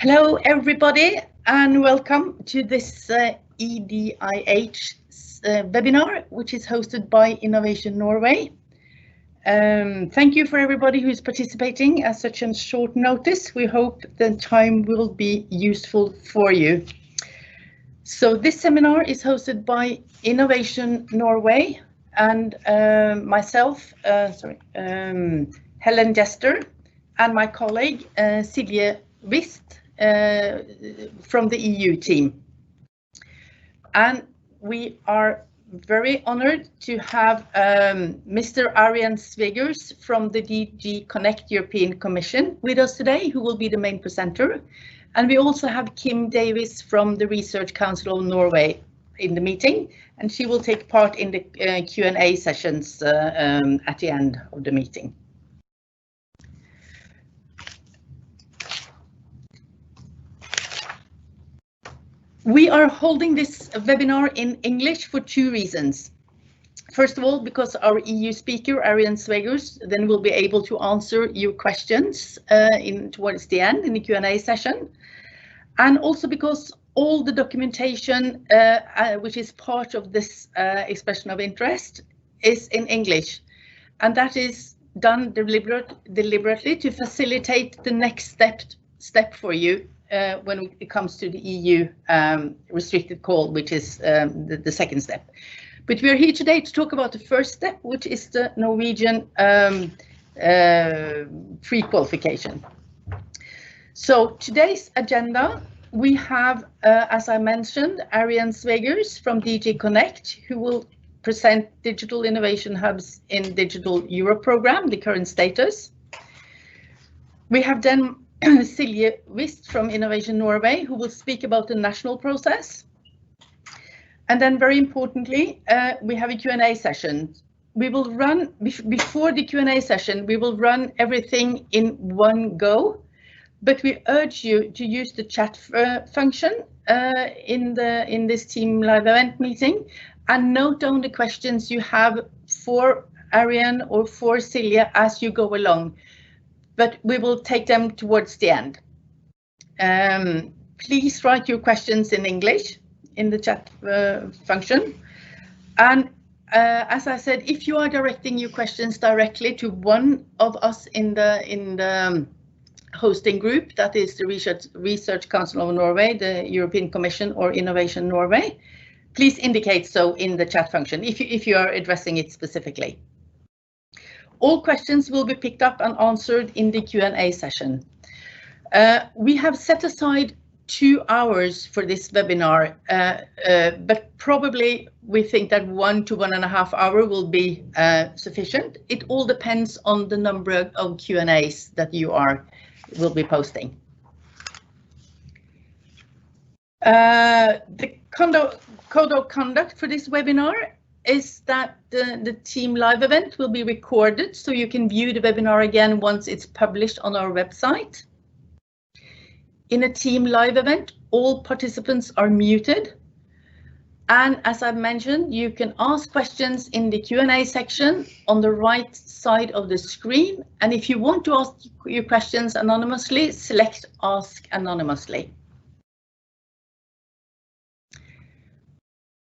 Hello everybody and welcome to this EDIH webinar, which is hosted by Innovasjon Norway. Thank you for everybody who is participating at such a short notice. We hope the time will be useful for you. So this seminar is hosted by Innovasjon Norway and myself, Helen Jester, and my colleague Silje Wist from the EU team. And we are very honored to have Mr. Arjen Svegers from the DG Connect European Commission with us today, who will be the main presenter. And we also have Kim Davis from the Research Council of Norway in the meeting, and she will take part in the Q&A sessions at the end of the meeting. We are holding this webinar in English for two reasons. First of all, because our EU speaker, Arjen Svegers, then will be able to answer your questions towards the end in the Q&A session. And also because all the documentation, which is part of this expression of interest, is in English. And that is done deliberately to facilitate the next step for you when it comes to the EU restricted call, which is the second step. But we are here today to talk about the first step, which is the Norwegian pre-qualification. So today's agenda, we have, as I mentioned, Arjen Svegers from DG Connect, who will present Digital Innovation Hubs in Digital Europe program, the current status. We have then Silje Wist from Innovasjon Norway, who will speak about the national process. And then very importantly, we have a Q&A session. We will run, before the Q&A session, we will run everything in one go, but we urge you to use the chat function in this team live event meeting and note down the questions you have for Arjen or for Silje as you go along. But we will take them towards the end. Please write your questions in English in the chat function. And as I said, if you are directing your questions directly to one of us in the hosting group, that is the Research Council of Norway, the European Commission or Innovasjon Norway, please indicate so in the chat function if you are addressing it specifically. All questions will be picked up and answered in the Q&A session. We have set aside 2 hours for this webinar, but probably we think that 1 to 1.5 hours will be sufficient. It all depends on the number of Q&As that you will be posting. The code of conduct for this webinar is that the team live event will be recorded, so you can view the webinar again once it's published on our website. In a team live event, all participants are muted. And as I mentioned, you can ask questions in the Q&A section on the right side of the screen. And if you want to ask your questions anonymously, select Ask Anonymously.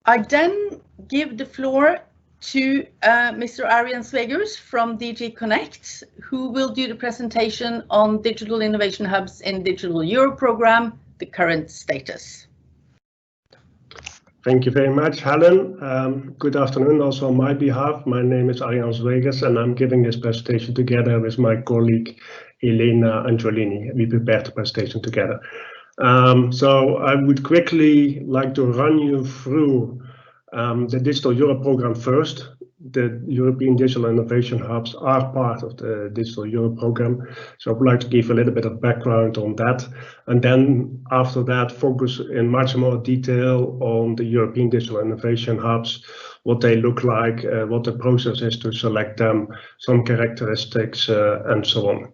I then give the floor to Mr. Arjen Svegers from DG Connect, who will do the presentation on Digital Innovation Hubs in Digital Europe program, the current status. Thank you very much, Helen. Good afternoon also on my behalf. My name is Arjen Svegers and I'm giving this presentation together with my colleague Elena Angiolini. We prepared the presentation together. So I would quickly like to run you through the Digital Europe program first. The European Digital Innovation Hubs are part of the Digital Europe program. So I would like to give a little bit of background on that. And then after that, focus in much more detail on the European Digital Innovation Hubs, what they look like, what the process is to select them, some characteristics, and so on.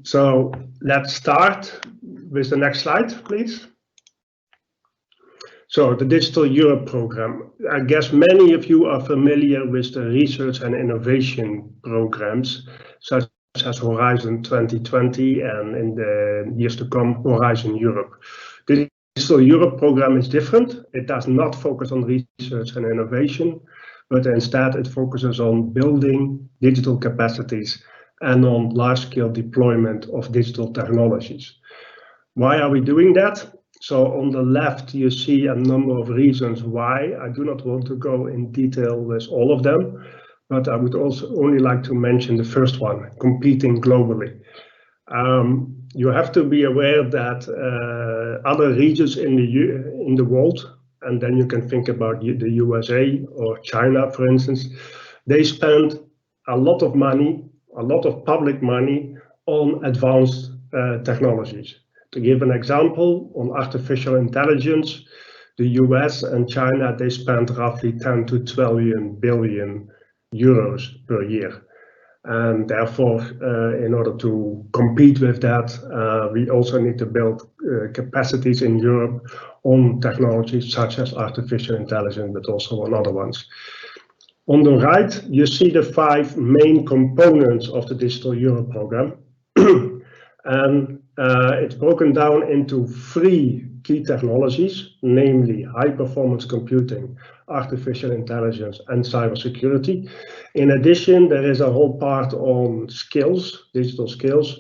So let's start with the next slide, please. So the Digital Europe program. I guess many of you are familiar with the research and innovation programs, such as Horizon 2020 and in the years to come, Horizon Europe. The Digital Europe program is different. It does not focus on research and innovation, but instead it focuses on building digital capacities and on large-scale deployment of digital technologies. Why are we doing that? So on the left, you see a number of reasons why. I do not want to go in detail with all of them, but I would also only like to mention the first one, competing globally. You have to be aware that other regions in the world, and then you can think about the USA or China, for instance, they spend a lot of money, a lot of public money on advanced technologies. To give an example, on artificial intelligence, the US and China, they spend roughly 10 to 12 billion euros per year. And therefore, in order to compete with that, we also need to build capacities in Europe on technologies such as artificial intelligence, but also on other ones. On the right, you see the 5 main components of the Digital Europe program. And it's broken down into 3 key technologies, namely high-performance computing, artificial intelligence, and cybersecurity. In addition, there is a whole part on skills, digital skills,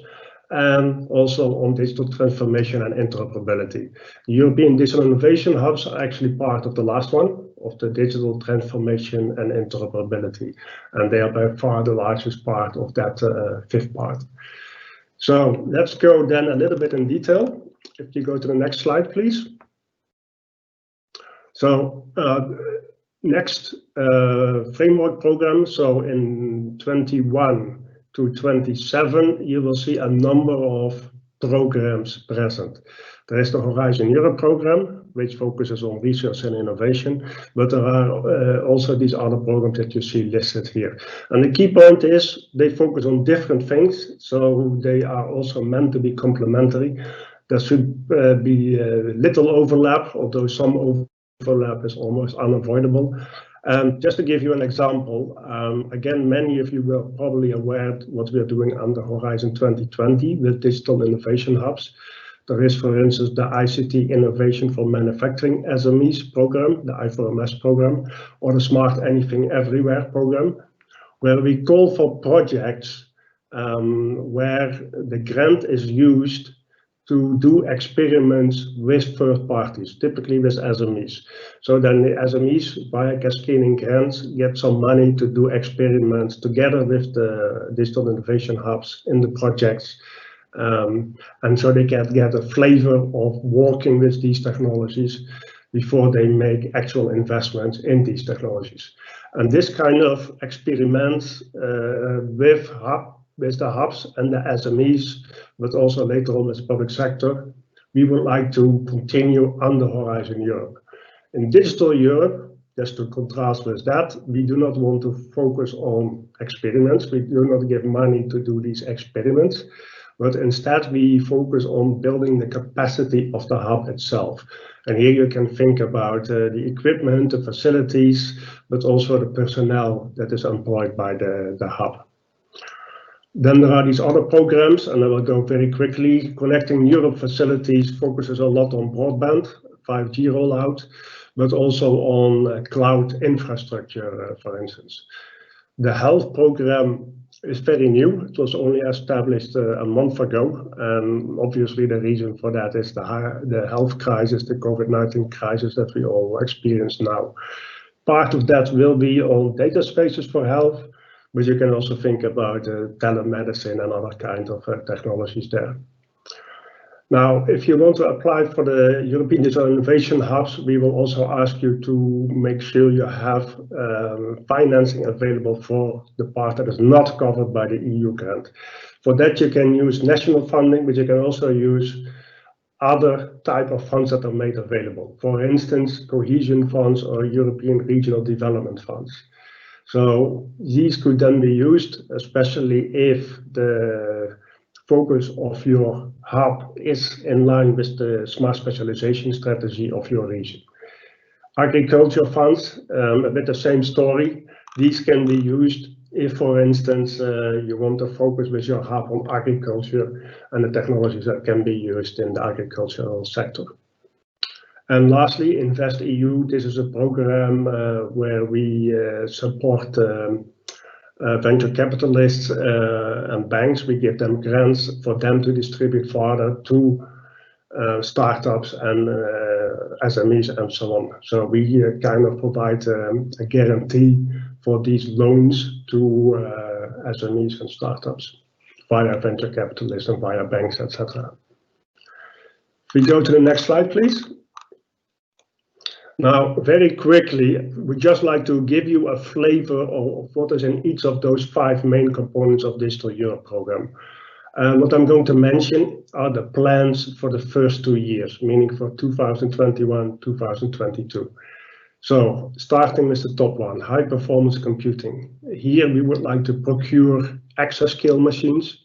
and also on digital transformation and interoperability. The European Digital Innovation Hubs are actually part of the last one, of the digital transformation and interoperability, and they are by far the largest part of that 5th part. So let's go then a little bit in detail. If you go to the next slide, please. So next framework program. So in 21 to 27, you will see a number of programs present. There is the Horizon Europe program, which focuses on research and innovation, but there are also these other programs that you see listed here. And the key point is they focus on different things, so they are also meant to be complementary. There should be little overlap, although some overlap is almost unavoidable. Just to give you an example, again, many of you were probably aware what we are doing under Horizon 2020 with Digital Innovation Hubs. There is, for instance, the ICT Innovation for Manufacturing SMEs program, the I4MS program, or the Smart Anything Everywhere program, where we call for projects where the grant is used to do experiments with third parties, typically with SMEs. So then the SMEs, via cascading grants, get some money to do experiments together with the Digital Innovation Hubs in the projects. And so they can get a flavor of working with these technologies before they make actual investments in these technologies. And this kind of experiments with the hubs and the SMEs, but also later on with the public sector, we would like to continue under Horizon Europe. In Digital Europe, just to contrast with that, we do not want to focus on experiments. We do not give money to do these experiments, but instead we focus on building the capacity of the hub itself. And here you can think about the equipment, the facilities, but also the personnel that is employed by the hub. Then there are these other programs, and I will go very quickly. Connecting Europe Facilities focuses a lot on broadband, 5G rollout, but also on cloud infrastructure, for instance. The health program is very new. It was only established a month ago, and obviously the reason for that is the health crisis, the COVID-19 crisis that we all experience now. Part of that will be on data spaces for health, but you can also think about telemedicine and other kinds of technologies there. Now, if you want to apply for the European Digital Innovation Hubs, we will also ask you to make sure you have financing available for the part that is not covered by the EU grant. For that, you can use national funding, but you can also use other type of funds that are made available. For instance, cohesion funds or European regional development funds. So these could then be used, especially if the focus of your hub is in line with the smart specialization strategy of your region. Agriculture funds, a bit the same story. These can be used if, for instance, you want to focus with your hub on agriculture and the technologies that can be used in the agricultural sector. And lastly, InvestEU. This is a program where we support venture capitalists and banks. We give them grants for them to distribute further to startups and SMEs and so on. So we kind of provide a guarantee for these loans to SMEs and startups via venture capitalists and via banks, etc. If we go to the next slide, please. Now, very quickly, we'd just like to give you a flavor of what is in each of those 5 main components of Digital Europe program. What I'm going to mention are the plans for the first 2 years, meaning for 2021-2022. So, starting with the top one, high performance computing. Here we would like to procure exascale machines,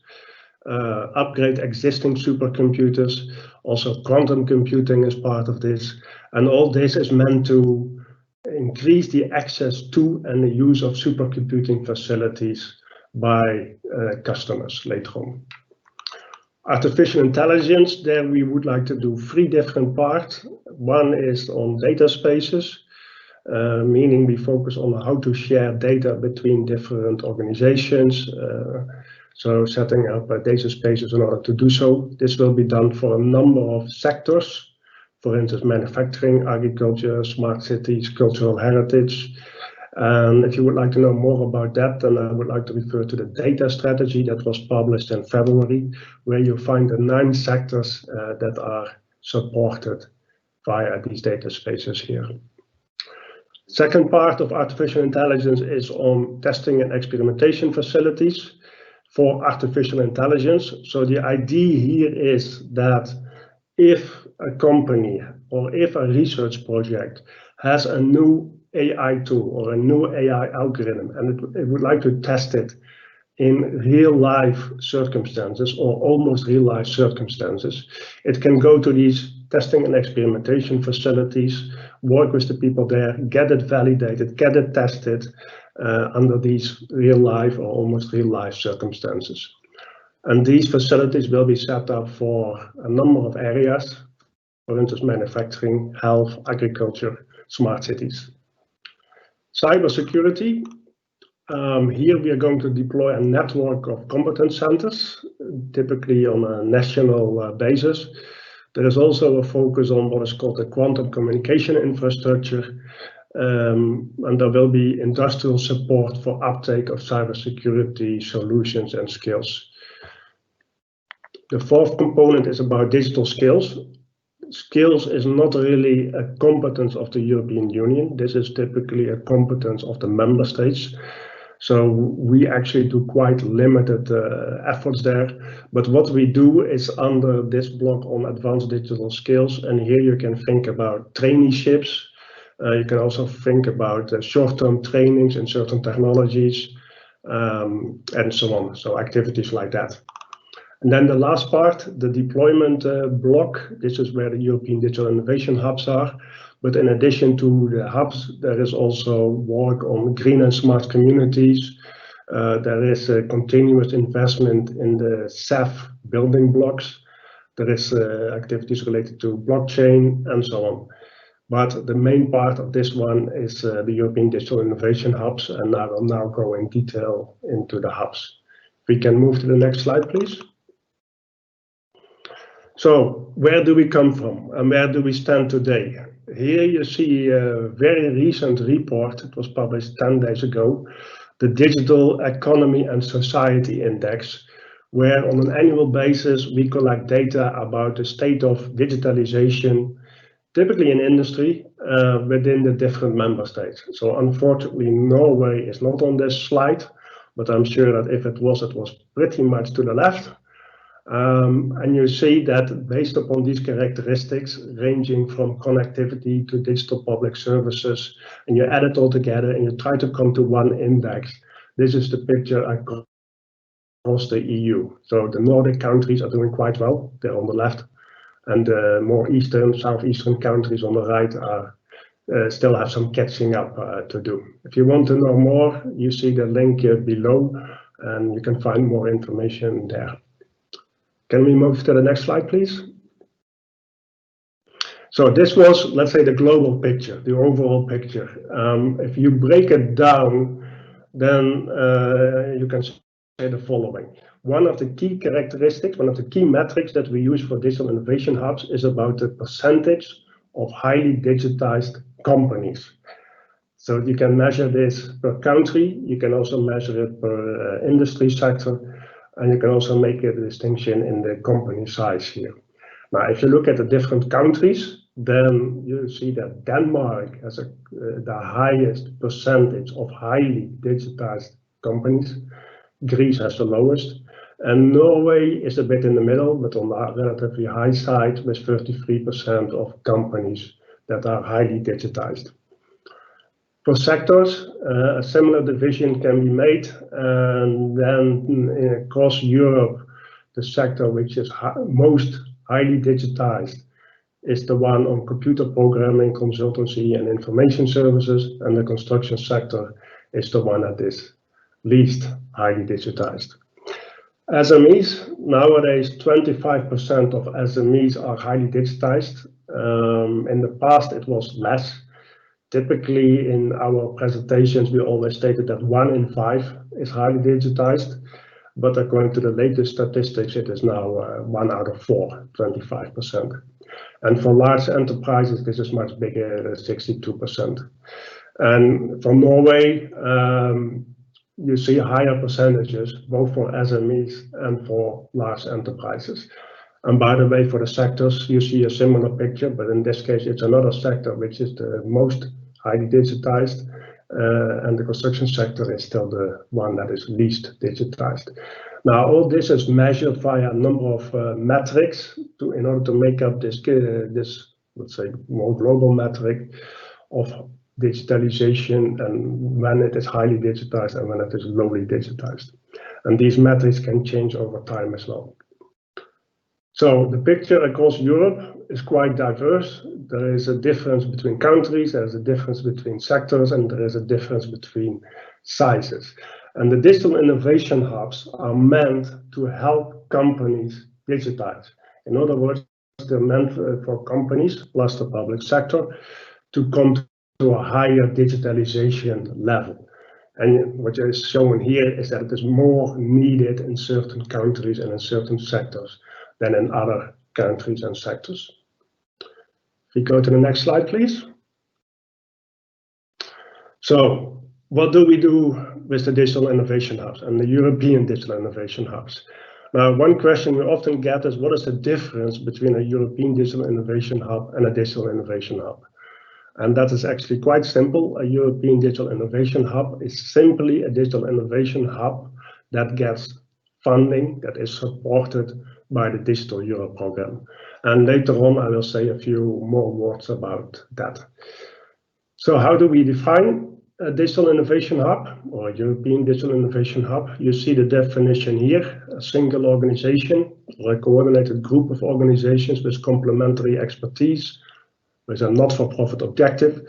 upgrade existing supercomputers, also quantum computing is part of this. And all this is meant to increase the access to and the use of supercomputing facilities by customers later on. Artificial intelligence, there we would like to do 3 different parts. One is on data spaces, meaning we focus on how to share data between different organizations. So setting up data spaces in order to do so. This will be done for a number of sectors. For instance, manufacturing, agriculture, smart cities, cultural heritage. And if you would like to know more about that, then I would like to refer to the data strategy that was published in February, where you find the 9 sectors that are supported via these data spaces here. Second part of artificial intelligence is on testing and experimentation facilities for artificial intelligence. So the idea here is that if a company or if a research project has a new AI tool or a new AI algorithm and it would like to test it in real life circumstances or almost real life circumstances, it can go to these testing and experimentation facilities, work with the people there, get it validated, get it tested under these real life or almost real life circumstances. And these facilities will be set up for a number of areas, for instance, manufacturing, health, agriculture, smart cities. Cybersecurity. Here we are going to deploy a network of competence centers, typically on a national basis. There is also a focus on what is called the quantum communication infrastructure, and there will be industrial support for uptake of cybersecurity solutions and skills. The 4th component is about digital skills. Skills is not really a competence of the European Union. This is typically a competence of the member states. So we actually do quite limited efforts there. But what we do is under this block on advanced digital skills. And here you can think about traineeships. You can also think about short-term trainings in certain technologies and so on. So activities like that. And then the last part, the deployment block. This is where the European Digital Innovation Hubs are. But in addition to the hubs, there is also work on green and smart communities. There is a continuous investment in the CEF building blocks. There is activities related to blockchain and so on. But the main part of this one is the European Digital Innovation Hubs, and I will now go in detail into the hubs. If we can move to the next slide, please. So where do we come from and where do we stand today? Here you see a very recent report. It was published 10 days ago, the Digital Economy and Society Index, where on an annual basis we collect data about the state of digitalization, typically in industry, within the different member states. So unfortunately, Norway is not on this slide, but I'm sure that if it was pretty much to the left. And you see that based upon these characteristics, ranging from connectivity to digital public services, and you add it all together and you try to come to one index. This is the picture across the EU. So the Nordic countries are doing quite well, they're on the left, and the more eastern, southeastern countries on the right are still have some catching up to do. If you want to know more, you see the link below, and you can find more information there. Can we move to the next slide, please? So this was, let's say, the global picture, the overall picture. If you break it down, then you can say the following. One of the key characteristics, one of the key metrics that we use for digital innovation hubs is about the percentage of highly digitized companies. So you can measure this per country, you can also measure it per industry sector, and you can also make a distinction in the company size here. Now, if you look at the different countries, then you see that Denmark has the highest percentage of highly digitized companies. Greece has the lowest, and Norway is a bit in the middle, but on the relatively high side with 33% of companies that are highly digitized. For sectors, a similar division can be made, and then across Europe, the sector which is most highly digitized is the one on computer programming, consultancy, and information services, and the construction sector is the one that is least highly digitized. SMEs, nowadays 25% of SMEs are highly digitized. In the past it was less. Typically in our presentations we always stated that 1 in 5 is highly digitized, but according to the latest statistics it is now 1 out of 4, 25%. And for large enterprises this is much bigger, 62%. And for Norway, you see higher percentages both for SMEs and for large enterprises. And by the way, for the sectors, you see a similar picture, but in this case, it's another sector which is the most highly digitized, and the construction sector is still the one that is least digitized. Now, all this is measured via a number of metrics in order to make up this, let's say, more global metric of digitalization and when it is highly digitized and when it is lowly digitized. And these metrics can change over time as well. So the picture across Europe is quite diverse. There is a difference between countries, there's a difference between sectors, and there is a difference between sizes. And the digital innovation hubs are meant to help companies digitize. In other words, they're meant for companies, plus the public sector, to come to a higher digitalization level. And what is shown here is that it is more needed in certain countries and in certain sectors than in other countries and sectors. If we go to the next slide, please. So what do we do with the digital innovation hubs and the European digital innovation hubs? Now, one question we often get is what is the difference between a European digital innovation hub and a digital innovation hub? And that is actually quite simple. A European digital innovation hub is simply a digital innovation hub that gets funding that is supported by the Digital Europe program. And later on, I will say a few more words about that. So how do we define a digital innovation hub or a European digital innovation hub? You see the definition here, a single organization or a coordinated group of organizations with complementary expertise, with a not-for-profit objective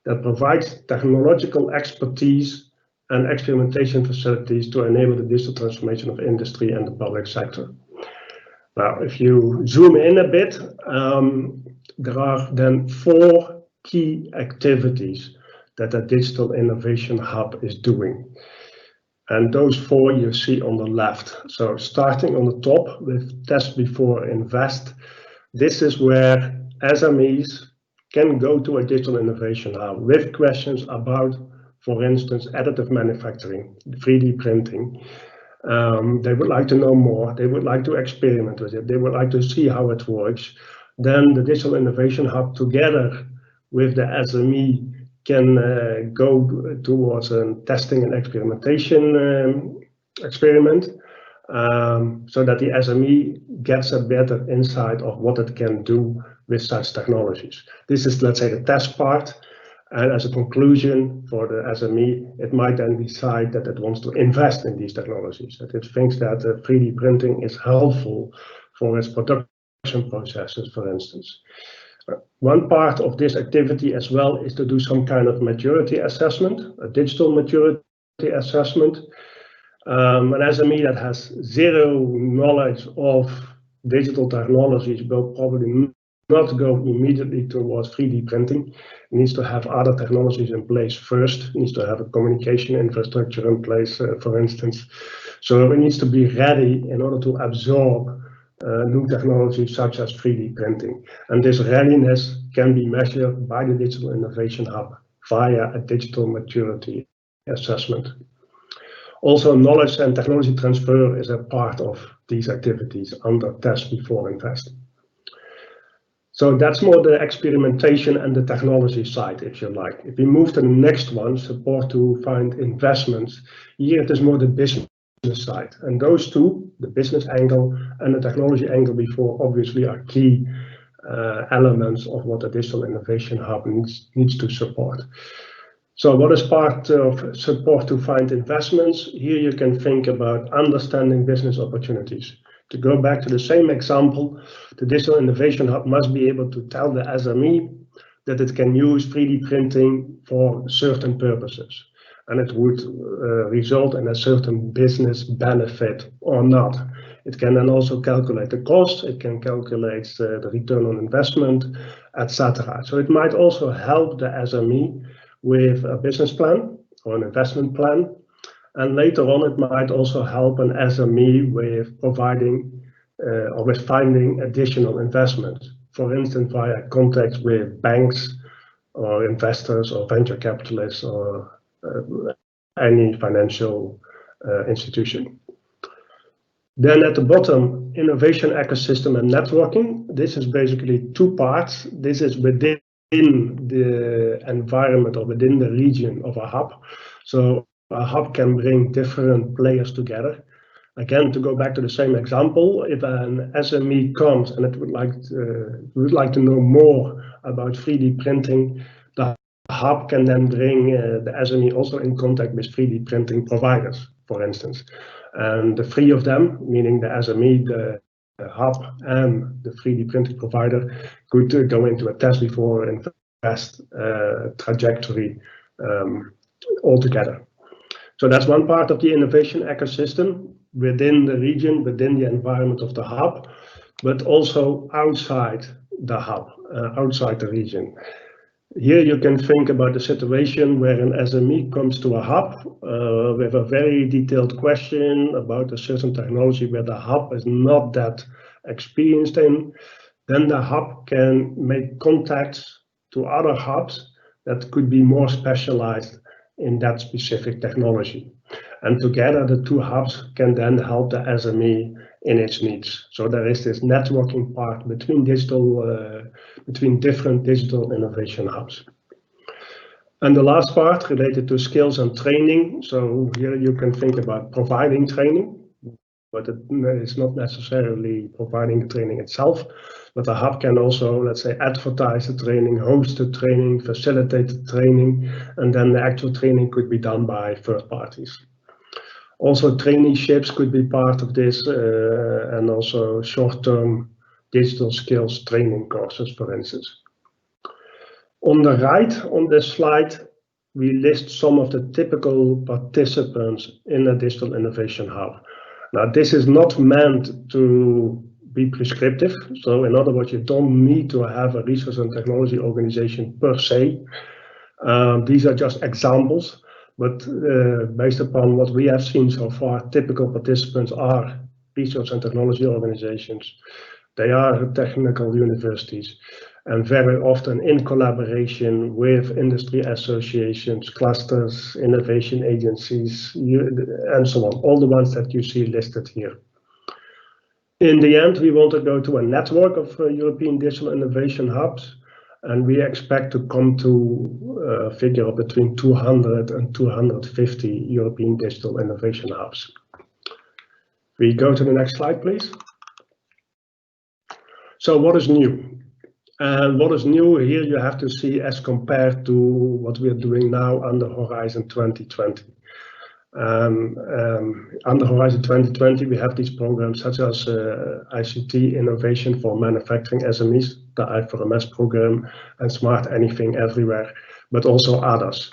that provides technological expertise and experimentation facilities to enable the digital transformation of industry and the public sector. Now, if you zoom in a bit, there are then 4 key activities that a digital innovation hub is doing. And those 4 you see on the left. So starting on the top with test before invest, this is where SMEs can go to a digital innovation hub with questions about, for instance, additive manufacturing, 3D printing. They would like to know more, they would like to experiment with it, they would like to see how it works. Then the Digital Innovation Hub together with the SME can go towards a testing and experimentation experiment so that the SME gets a better insight of what it can do with such technologies. This is, let's say, the test part. And as a conclusion for the SME, it might then decide that it wants to invest in these technologies, that it thinks that 3D printing is helpful for its production processes, for instance. One part of this activity as well is to do some kind of maturity assessment, a digital maturity assessment. An SME that has zero knowledge of digital technologies will probably not go immediately towards 3D printing. It needs to have other technologies in place first. It needs to have a communication infrastructure in place, for instance. So it needs to be ready in order to absorb new technologies such as 3D printing. And this readiness can be measured by the Digital Innovation Hub via a digital maturity assessment. Also, knowledge and technology transfer is a part of these activities under Test Before Invest. So that's more the experimentation and the technology side, if you like. If we move to the next one, support to find investments, here it is more the business side. And those two, the business angle and the technology angle before, obviously are key elements of what the Digital Innovation Hub needs to support. So what is part of support to find investments? Here you can think about understanding business opportunities. To go back to the same example, the Digital Innovation Hub must be able to tell the SME that it can use 3D printing for certain purposes, and it would result in a certain business benefit or not. It can then also calculate the cost, it can calculate the return on investment, etc. So it might also help the SME with a business plan or an investment plan. And later on, it might also help an SME with providing or with finding additional investments. For instance, via contacts with banks or investors or venture capitalists or any financial institution. Then at the bottom, innovation ecosystem and networking. This is basically two parts. This is within the environment or within the region of a hub. So a hub can bring different players together. Again, to go back to the same example, if an SME comes and it would like to know more about 3D printing, the hub can then bring the SME also in contact with 3D printing providers, for instance. And the three of them, meaning the SME, the hub and the 3D printing provider, could go into a test before invest trajectory altogether. So that's one part of the innovation ecosystem within the region, within the environment of the hub, but also outside the hub, outside the region. Here you can think about the situation where an SME comes to a hub with a very detailed question about a certain technology where the hub is not that experienced in. Then the hub can make contacts to other hubs that could be more specialized in that specific technology. And together the two hubs can then help the SME in its needs. So there is this networking part between different digital innovation hubs. And the last part related to skills and training. So here you can think about providing training, but it's not necessarily providing the training itself. But the hub can also, let's say, advertise the training, host the training, facilitate the training, and then the actual training could be done by third parties. Also, traineeships could be part of this, and also short-term digital skills training courses, for instance. On the right on this slide, we list some of the typical participants in a digital innovation hub. Now, this is not meant to be prescriptive. So in other words, you don't need to have a research and technology organization per se. These are just examples, but based upon what we have seen so far, typical participants are research and technology organizations. They are technical universities, and very often in collaboration with industry associations, clusters, innovation agencies, and so on, all the ones that you see listed here. In the end, we want to go to a network of European digital innovation hubs, and we expect to come to a figure of between 200 and 250 European digital innovation hubs. We go to the next slide, please. So what is new? And what is new here you have to see as compared to what we are doing now under Horizon 2020. Under Horizon 2020, we have these programs such as ICT Innovation for Manufacturing SMEs, the I4MS program and Smart Anything Everywhere, but also others.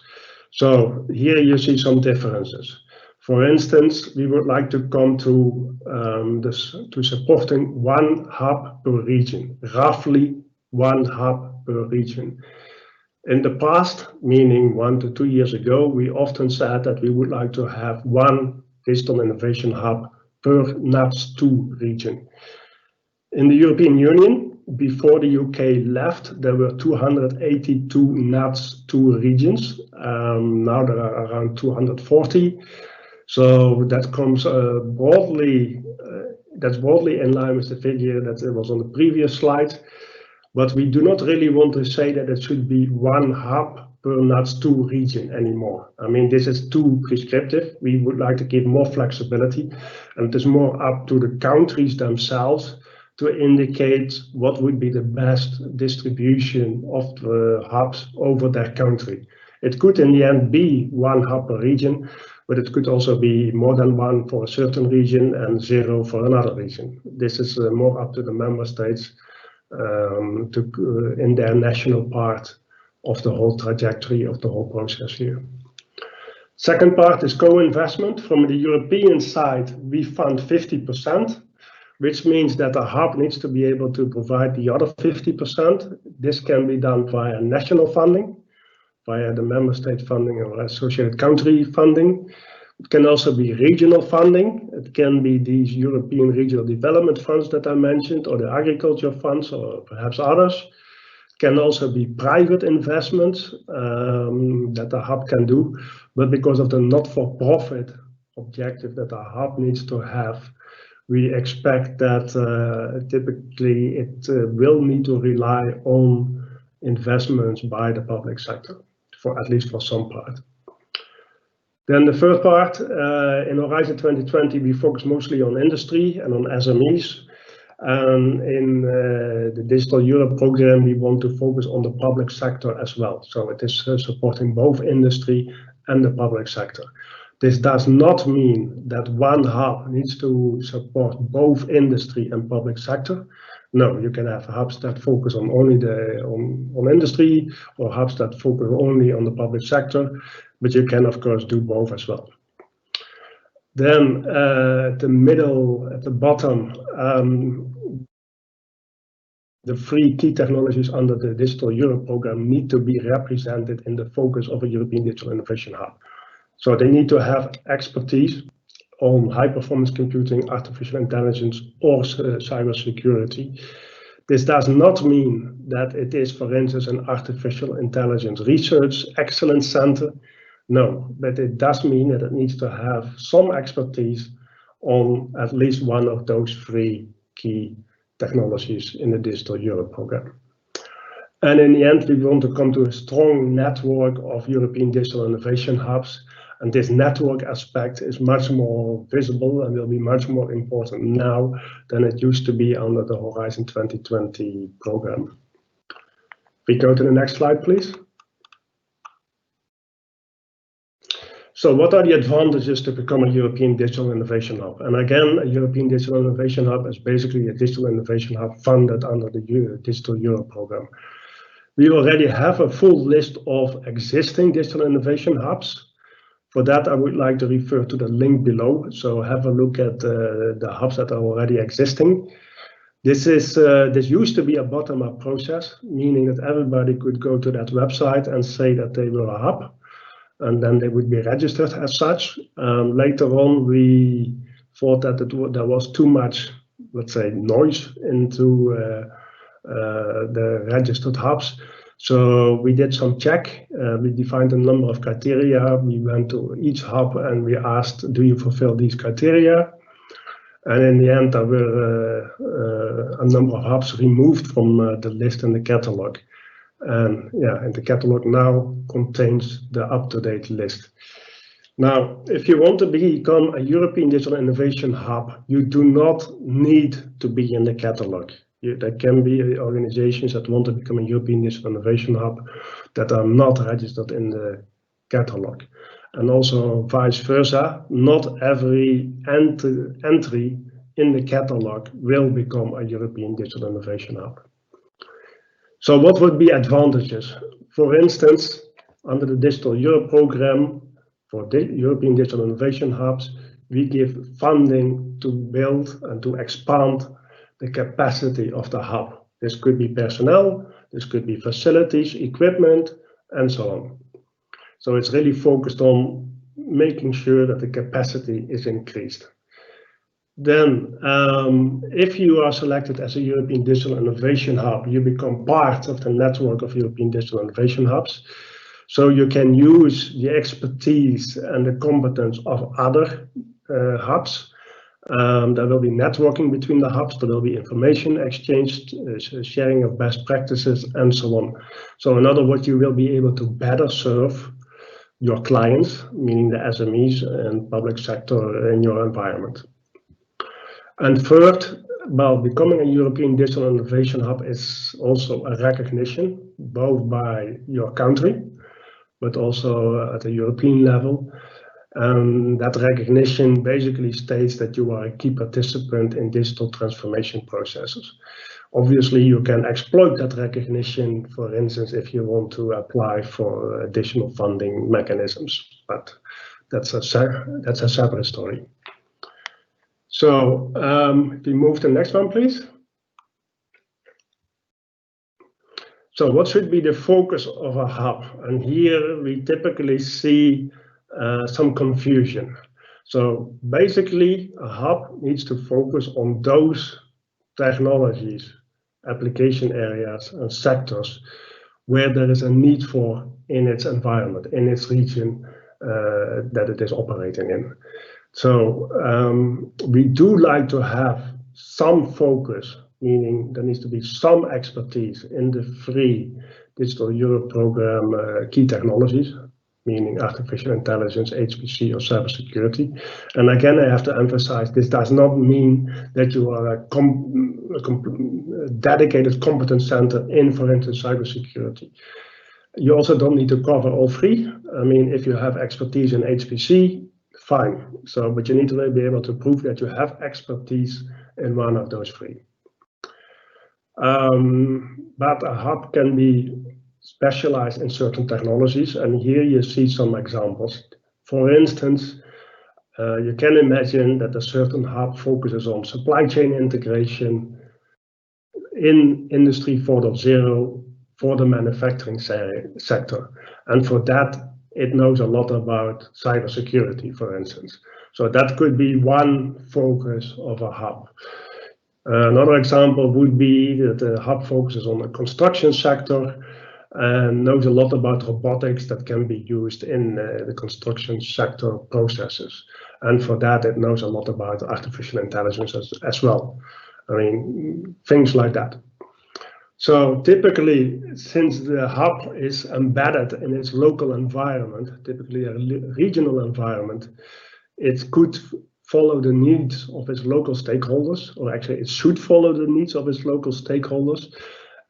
So here you see some differences. For instance, we would like to come to supporting one hub per region, roughly one hub per region. In the past, meaning 1 to 2 years ago, we often said that we would like to have one digital innovation hub per NATS2 region. In the European Union, before the UK left, there were 282 NATS2 regions. Now there are around 240. So that comes broadly in line with the figure that was on the previous slide. But we do not really want to say that it should be one hub per NATS2 region anymore. I mean, this is too prescriptive. We would like to give more flexibility, and it is more up to the countries themselves to indicate what would be the best distribution of the hubs over their country. It could in the end be one hub per region, but it could also be more than one for a certain region and 0 for another region. This is more up to the member states in their national part of the whole trajectory of the whole process here. Second part is co-investment. From the European side, we fund 50%, which means that a hub needs to be able to provide the other 50%. This can be done via national funding, via the member state funding or associated country funding. It can also be regional funding. It can be these European regional development funds that I mentioned, or the agriculture funds, or perhaps others. It can also be private investments that the hub can do, but because of the not-for-profit objective that a hub needs to have, we expect that typically it will need to rely on investments by the public sector, for at least for some part. Then the third part, in Horizon 2020, we focus mostly on industry and on SMEs. In the Digital Europe program, we want to focus on the public sector as well. So it is supporting both industry and the public sector. This does not mean that one hub needs to support both industry and public sector. No, you can have hubs that focus on only on industry, or hubs that focus only on the public sector, but you can of course do both as well. Then at the bottom, the 3 key technologies under the Digital Europe program need to be represented in the focus of a European Digital Innovation Hub. So they need to have expertise on high-performance computing, artificial intelligence, or cybersecurity. This does not mean that it is, for instance, an artificial intelligence research excellence center. No, but it does mean that it needs to have some expertise on at least one of those 3 key technologies in the Digital Europe program. And in the end, we want to come to a strong network of European digital innovation hubs. And this network aspect is much more visible and will be much more important now than it used to be under the Horizon 2020 program. We go to the next slide, please. So what are the advantages to become a European Digital Innovation Hub? And again, a European Digital Innovation Hub is basically a digital innovation hub funded under the Digital Europe program. We already have a full list of existing digital innovation hubs. For that, I would like to refer to the link below. So have a look at the hubs that are already existing. This used to be a bottom-up process, meaning that everybody could go to that website and say that they were a hub, and then they would be registered as such. Later on, we thought that there was too much, let's say, noise into the registered hubs. So we did some check. We defined a number of criteria. We went to each hub and we asked, do you fulfill these criteria? And in the end, there were a number of hubs removed from the list in the catalog. And yeah, and the catalog now contains the up-to-date list. Now, if you want to become a European Digital Innovation Hub, you do not need to be in the catalog. There can be organizations that want to become a European Digital Innovation Hub that are not registered in the catalog. And also vice versa, not every entry in the catalog will become a European Digital Innovation Hub. So what would be advantages? For instance, under the Digital Europe program for the European Digital Innovation Hubs, we give funding to build and to expand the capacity of the hub. This could be personnel, this could be facilities, equipment, and so on. So it's really focused on making sure that the capacity is increased. Then, if you are selected as a European Digital Innovation Hub, you become part of the network of European Digital Innovation Hubs. So you can use the expertise and the competence of other hubs. There will be networking between the hubs, there will be information exchange, sharing of best practices, and so on. So in other words, you will be able to better serve your clients, meaning the SMEs and public sector in your environment. And third, well, becoming a European Digital Innovation Hub is also a recognition, both by your country, but also at a European level. And that recognition basically states that you are a key participant in digital transformation processes. Obviously, you can exploit that recognition, for instance, if you want to apply for additional funding mechanisms, but that's a separate story. So if we move to the next one, please. So what should be the focus of a hub? And here we typically see some confusion. So basically, a hub needs to focus on those technologies, application areas, and sectors where there is a need for in its environment, in its region that it is operating in. So we do like to have some focus, meaning there needs to be some expertise in the free Digital Europe program key technologies, meaning artificial intelligence, HPC, or cybersecurity. And again, I have to emphasize, this does not mean that you are a dedicated competence center in, for instance, cybersecurity. You also don't need to cover all three. I mean, if you have expertise in HPC, fine. So, but you need to be able to prove that you have expertise in one of those three. But a hub can be specialized in certain technologies, and here you see some examples. For instance, you can imagine that a certain hub focuses on supply chain integration in Industry 4.0 for the manufacturing sector, and for that it knows a lot about cybersecurity, for instance. So that could be one focus of a hub. Another example would be that the hub focuses on the construction sector and knows a lot about robotics that can be used in the construction sector processes. And for that, it knows a lot about artificial intelligence as well. I mean, things like that. So typically, since the hub is embedded in its local environment, typically a regional environment, it could follow the needs of its local stakeholders, or actually it should follow the needs of its local stakeholders.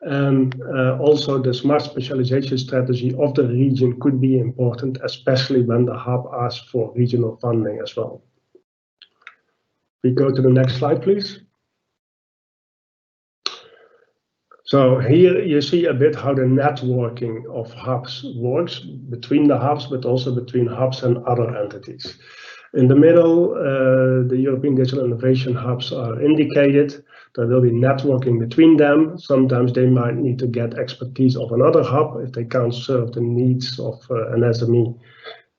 And also the smart specialization strategy of the region could be important, especially when the hub asks for regional funding as well. We go to the next slide, please. So here you see a bit how the networking of hubs works between the hubs, but also between hubs and other entities. In the middle, the European Digital Innovation Hubs are indicated. There will be networking between them. Sometimes they might need to get expertise of another hub if they can't serve the needs of an SME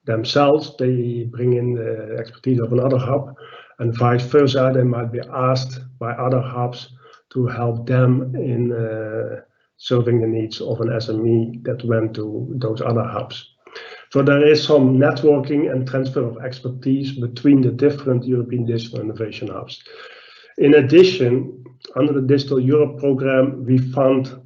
themselves. They bring in the expertise of another hub, and vice versa. They might be asked by other hubs to help them in serving the needs of an SME that went to those other hubs. So there is some networking and transfer of expertise between the different European Digital Innovation Hubs. In addition, under the Digital Europe program, we fund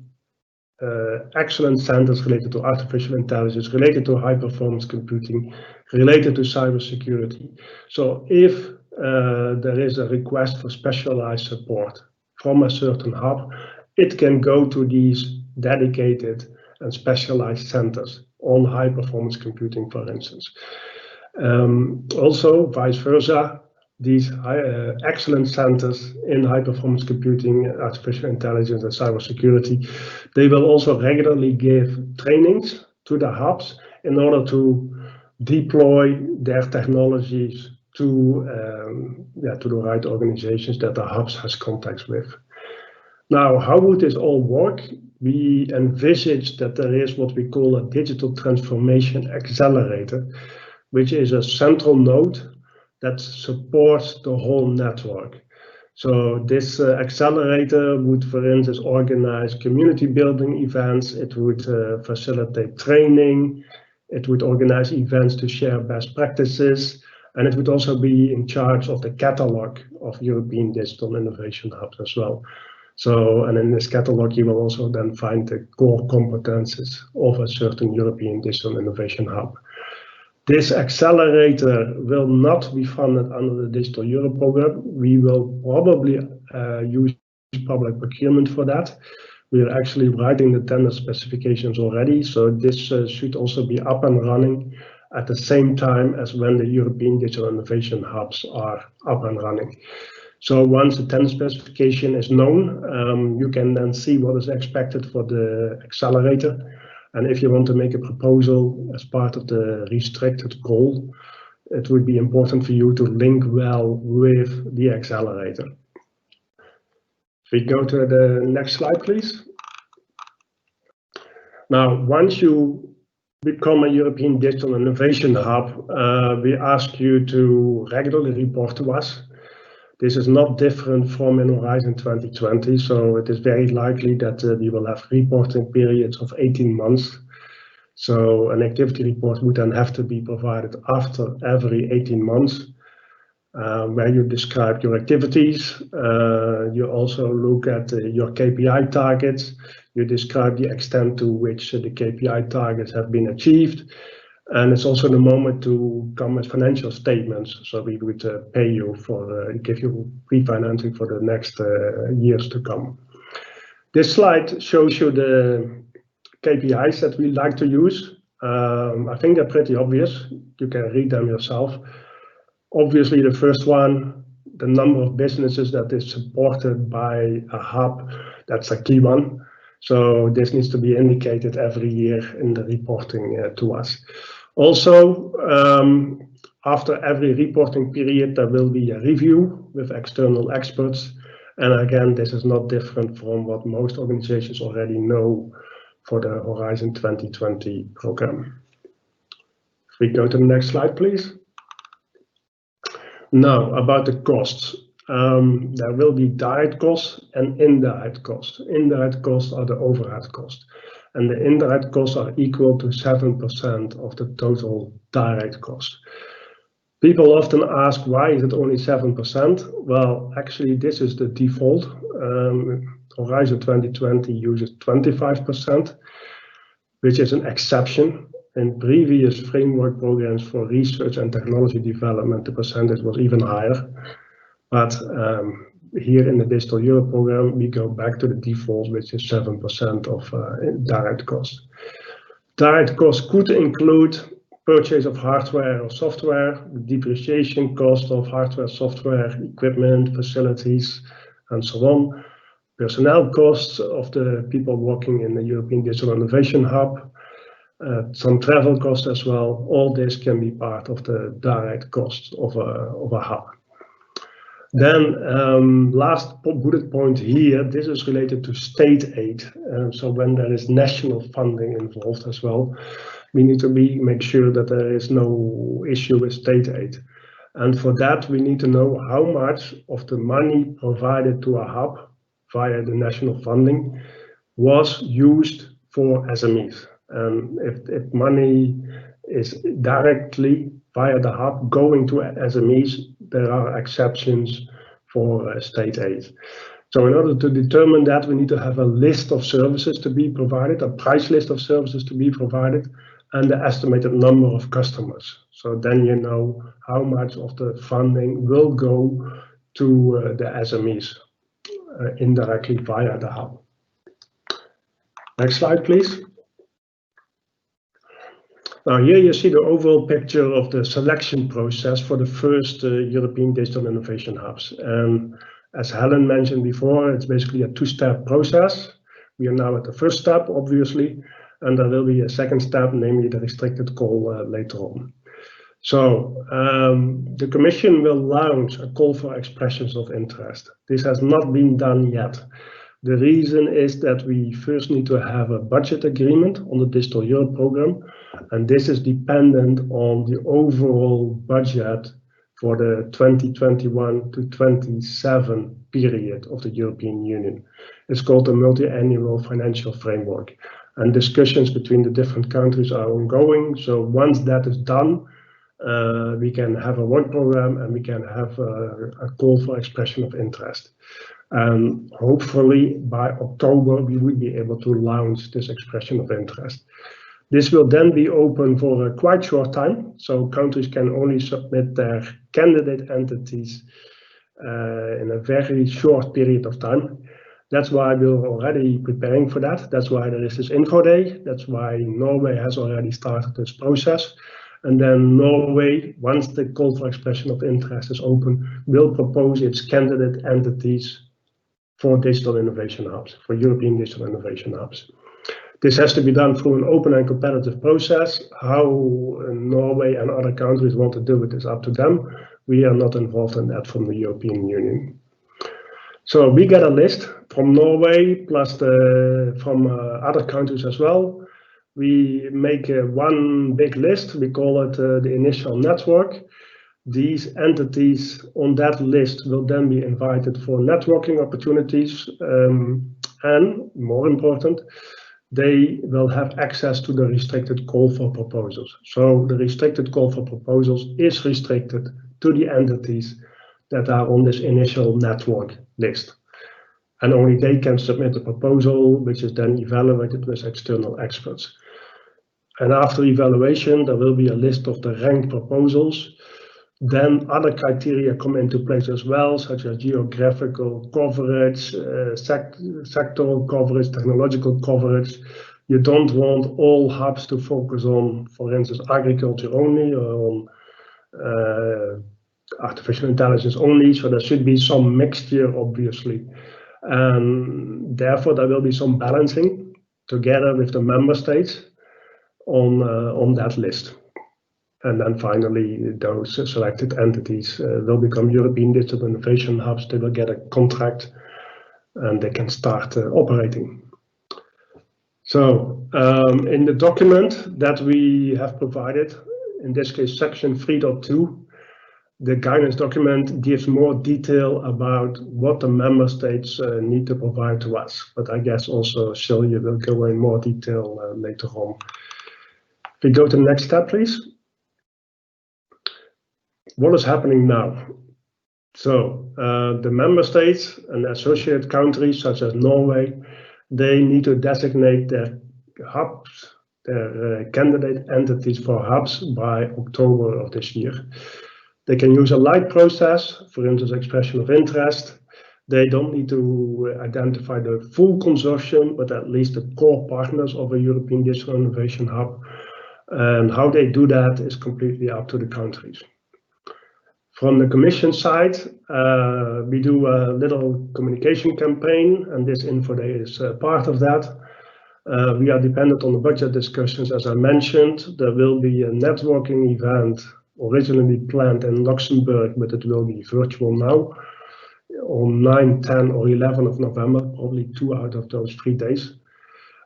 excellent centers related to artificial intelligence, related to high performance computing, related to cybersecurity. So if there is a request for specialized support from a certain hub, it can go to these dedicated and specialized centers on high performance computing, for instance. Also, vice versa, these excellent centers in high-performance computing, artificial intelligence, and cybersecurity, they will also regularly give trainings to the hubs in order to deploy their technologies to the right organizations that the hubs has contacts with. Now, how would this all work? We envisage that there is what we call a digital transformation accelerator, which is a central node that supports the whole network. So this accelerator would, for instance, organize community building events. It would facilitate training. It would organize events to share best practices. And it would also be in charge of the catalog of European digital innovation hubs as well. So, and in this catalog, you will also then find the core competences of a certain European digital innovation hub. This accelerator will not be funded under the Digital Europe program. We will probably use public procurement for that. We are actually writing the tender specifications already, so this should also be up and running at the same time as when the European digital innovation hubs are up and running. So once the tender specification is known, you can then see what is expected for the accelerator. And if you want to make a proposal as part of the restricted call, it would be important for you to link well with the accelerator. If we go to the next slide, please. Now, once you become a European digital innovation hub, we ask you to regularly report to us. This is not different from in Horizon 2020, so it is very likely that we will have reporting periods of 18 months. So an activity report would then have to be provided after every 18 months, where you describe your activities. You also look at your KPI targets. You describe the extent to which the KPI targets have been achieved. And it's also the moment to come with financial statements. So we would pay you for, give you pre-financing for the next years to come. This slide shows you the KPIs that we like to use. I think they're pretty obvious. You can read them yourself. Obviously, the first one, the number of businesses that is supported by a hub, that's a key one. So this needs to be indicated every year in the reporting to us. Also, after every reporting period, there will be a review with external experts. And again, this is not different from what most organizations already know for the Horizon 2020 program. If we go to the next slide, please. Now, about the costs. There will be direct costs and indirect costs. Indirect costs are the overhead costs. And the indirect costs are equal to 7% of the total direct cost. People often ask, why is it only 7%? Well, actually, this is the default. Horizon 2020 uses 25%, which is an exception. In previous framework programs for research and technology development, the percentage was even higher. But here in the Digital Europe program, we go back to the default, which is 7% of direct costs. Direct costs could include purchase of hardware or software, depreciation cost of hardware, software, equipment, facilities, and so on. Personnel costs of the people working in the European Digital Innovation Hub, some travel costs as well. All this can be part of the direct costs of a hub. Then last bullet point here, this is related to state aid. So when there is national funding involved as well, we need to make sure that there is no issue with state aid. And for that, we need to know how much of the money provided to a hub via the national funding was used for SMEs. And if money is directly via the hub going to SMEs, there are exceptions for state aid. So in order to determine that, we need to have a list of services to be provided, a price list of services to be provided, and the estimated number of customers. So then you know how much of the funding will go to the SMEs indirectly via the hub. Next slide, please. Now here you see the overall picture of the selection process for the first European Digital Innovation Hubs. And as Helen mentioned before, it's basically a two-step process. We are now at the first step, obviously, and there will be a second step, namely the restricted call later on. So the Commission will launch a call for expressions of interest. This has not been done yet. The reason is that we first need to have a budget agreement on the Digital Europe program, and this is dependent on the overall budget for the 2021 to 27 period of the European Union. It's called the multi-annual financial framework, and discussions between the different countries are ongoing. So once that is done, we can have a work program and we can have a call for expression of interest. And hopefully by October we would be able to launch this expression of interest. This will then be open for a quite short time, so countries can only submit their candidate entities in a very short period of time. That's why we're already preparing for that. That's why there is this info day. That's why Norway has already started this process. And then Norway, once the call for expression of interest is open, will propose its candidate entities for digital innovation hubs, for European digital innovation hubs. This has to be done through an open and competitive process. How Norway and other countries want to do it is up to them. We are not involved in that from the European Union. So we get a list from Norway plus from other countries as well. We make one big list. We call it the initial network. These entities on that list will then be invited for networking opportunities, and more important, they will have access to the restricted call for proposals. So the restricted call for proposals is restricted to the entities that are on this initial network list. And only they can submit a proposal, which is then evaluated with external experts. And after evaluation, there will be a list of the ranked proposals. Then other criteria come into place as well, such as geographical coverage, sectoral coverage, technological coverage. You don't want all hubs to focus on, for instance, agriculture only or on artificial intelligence only. So there should be some mixture, obviously. And therefore, there will be some balancing together with the member states on that list. And then finally, those selected entities will become European Digital Innovation Hubs. They will get a contract and they can start operating. So in the document that we have provided, in this case, section 3.2, the guidance document gives more detail about what the member states need to provide to us. But I guess also Silje will go in more detail later on. If we go to the next step, please. What is happening now? So the member states and associated countries such as Norway, they need to designate their hubs, their candidate entities for hubs by October of this year. They can use a light process, for instance, expression of interest. They don't need to identify the full consortium, but at least the core partners of a European Digital Innovation Hub. And how they do that is completely up to the countries. From the Commission side, we do a little communication campaign, and this info day is part of that. We are dependent on the budget discussions, as I mentioned. There will be a networking event originally planned in Luxembourg, but it will be virtual now on 9, 10 or 11 of November, probably 2 out of those 3 days.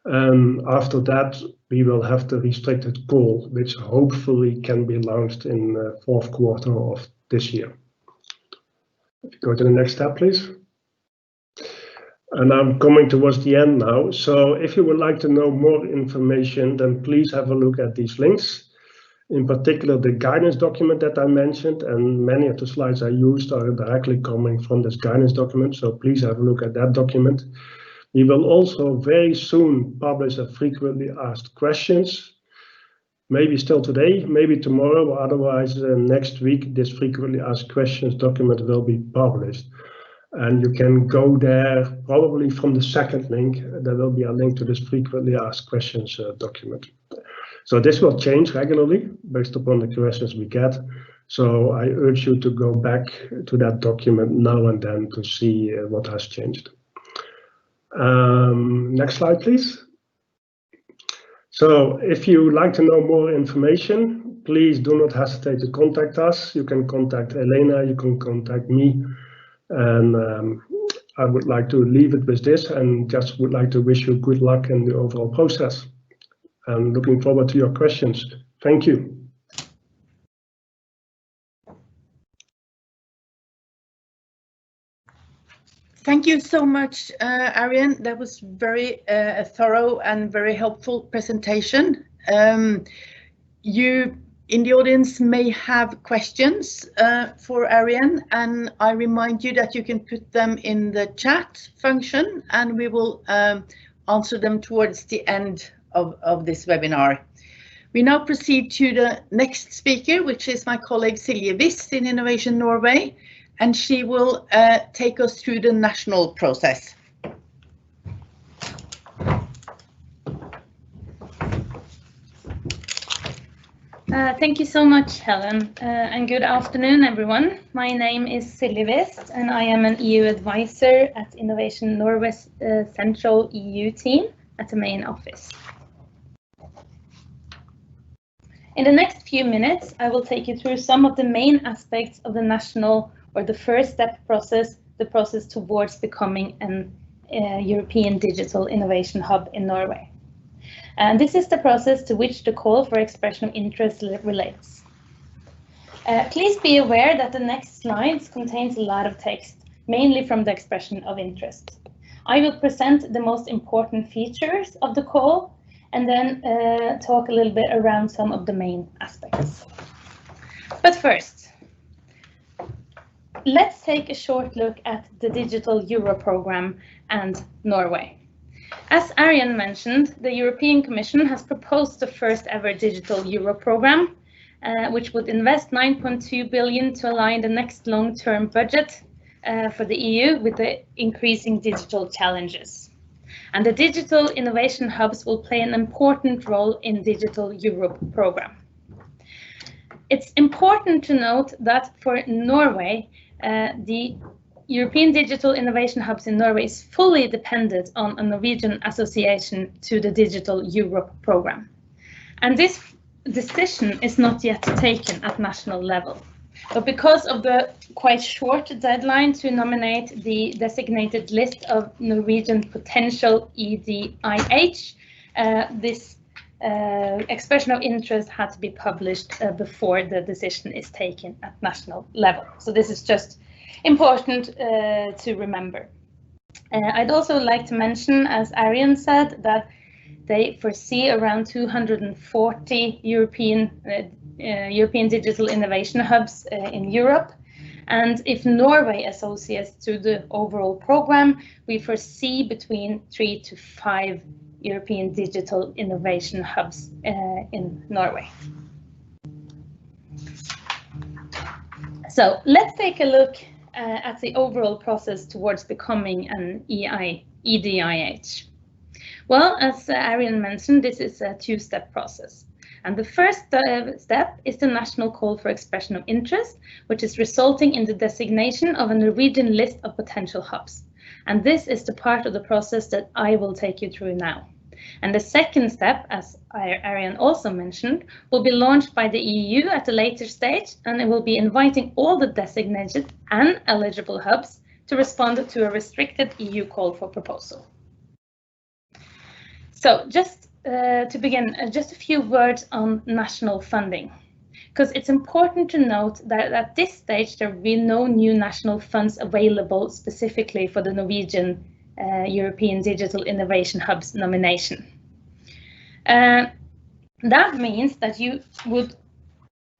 And after that, we will have the restricted call, which hopefully can be launched in the 4th quarter of this year. If you go to the next step, please. And I'm coming towards the end now. So if you would like to know more information, then please have a look at these links. In particular, the guidance document that I mentioned, and many of the slides I used are directly coming from this guidance document. So please have a look at that document. We will also very soon publish a frequently asked questions. Maybe still today, maybe tomorrow, or otherwise next week, this frequently asked questions document will be published. And you can go there probably from the second link. There will be a link to this frequently asked questions document. So this will change regularly based upon the questions we get. So I urge you to go back to that document now and then to see what has changed. Next slide, please. So if you would like to know more information, please do not hesitate to contact us. You can contact Elena, you can contact me. And I would like to leave it with this and just would like to wish you good luck in the overall process. I'm looking forward to your questions. Thank you. Thank you so much, Arjen. That was very thorough and very helpful presentation. You in the audience may have questions for Arjen, and I remind you that you can put them in the chat function and we will answer them towards the end of this webinar. We now proceed to the next speaker, which is my colleague Silje Wiss in Innovasjon Norge, and she will take us through the national process. Thank you so much, Helen, and good afternoon, everyone. My name is Silje Wiss, and I am an EU advisor at Innovasjon Norge's Central EU team at the main office. In the next few minutes, I will take you through some of the main aspects of the national or the first step process, the process towards becoming an European digital innovation hub in Norway. And this is the process to which the call for expression of interest relates. Please be aware that the next slides contains a lot of text, mainly from the expression of interest. I will present the most important features of the call and then talk a little bit around some of the main aspects. But first, let's take a short look at the Digital Euro program and Norway. As Arjen mentioned, the European Commission has proposed the first ever Digital Euro program, which would invest 9.2 billion to align the next long-term budget for the EU with the increasing digital challenges. And the digital innovation hubs will play an important role in Digital Europe program. It's important to note that for Norway, the European Digital Innovation Hubs in Norway is fully dependent on a Norwegian association to the Digital Europe program. And this decision is not yet taken at national level. But because of the quite short deadline to nominate the designated list of Norwegian potential EDIH, this expression of interest had to be published before the decision is taken at national level. So this is just important to remember. I'd also like to mention, as Arjen said, that they foresee around 240 European digital innovation hubs in Europe. And if Norway associates to the overall program, we foresee between 3 to 5 European digital innovation hubs in Norway. So let's take a look at the overall process towards becoming an EDIH. Well, as Arjen mentioned, this is a two-step process. And the first step is the national call for expression of interest, which is resulting in the designation of a Norwegian list of potential hubs. And this is the part of the process that I will take you through now. And the second step, as Arjen also mentioned, will be launched by the EU at a later stage, and it will be inviting all the designated and eligible hubs to respond to a restricted EU call for proposal. So just to begin, just a few words on national funding, because it's important to note that at this stage there will be no new national funds available specifically for the Norwegian European Digital Innovation Hubs nomination. That means that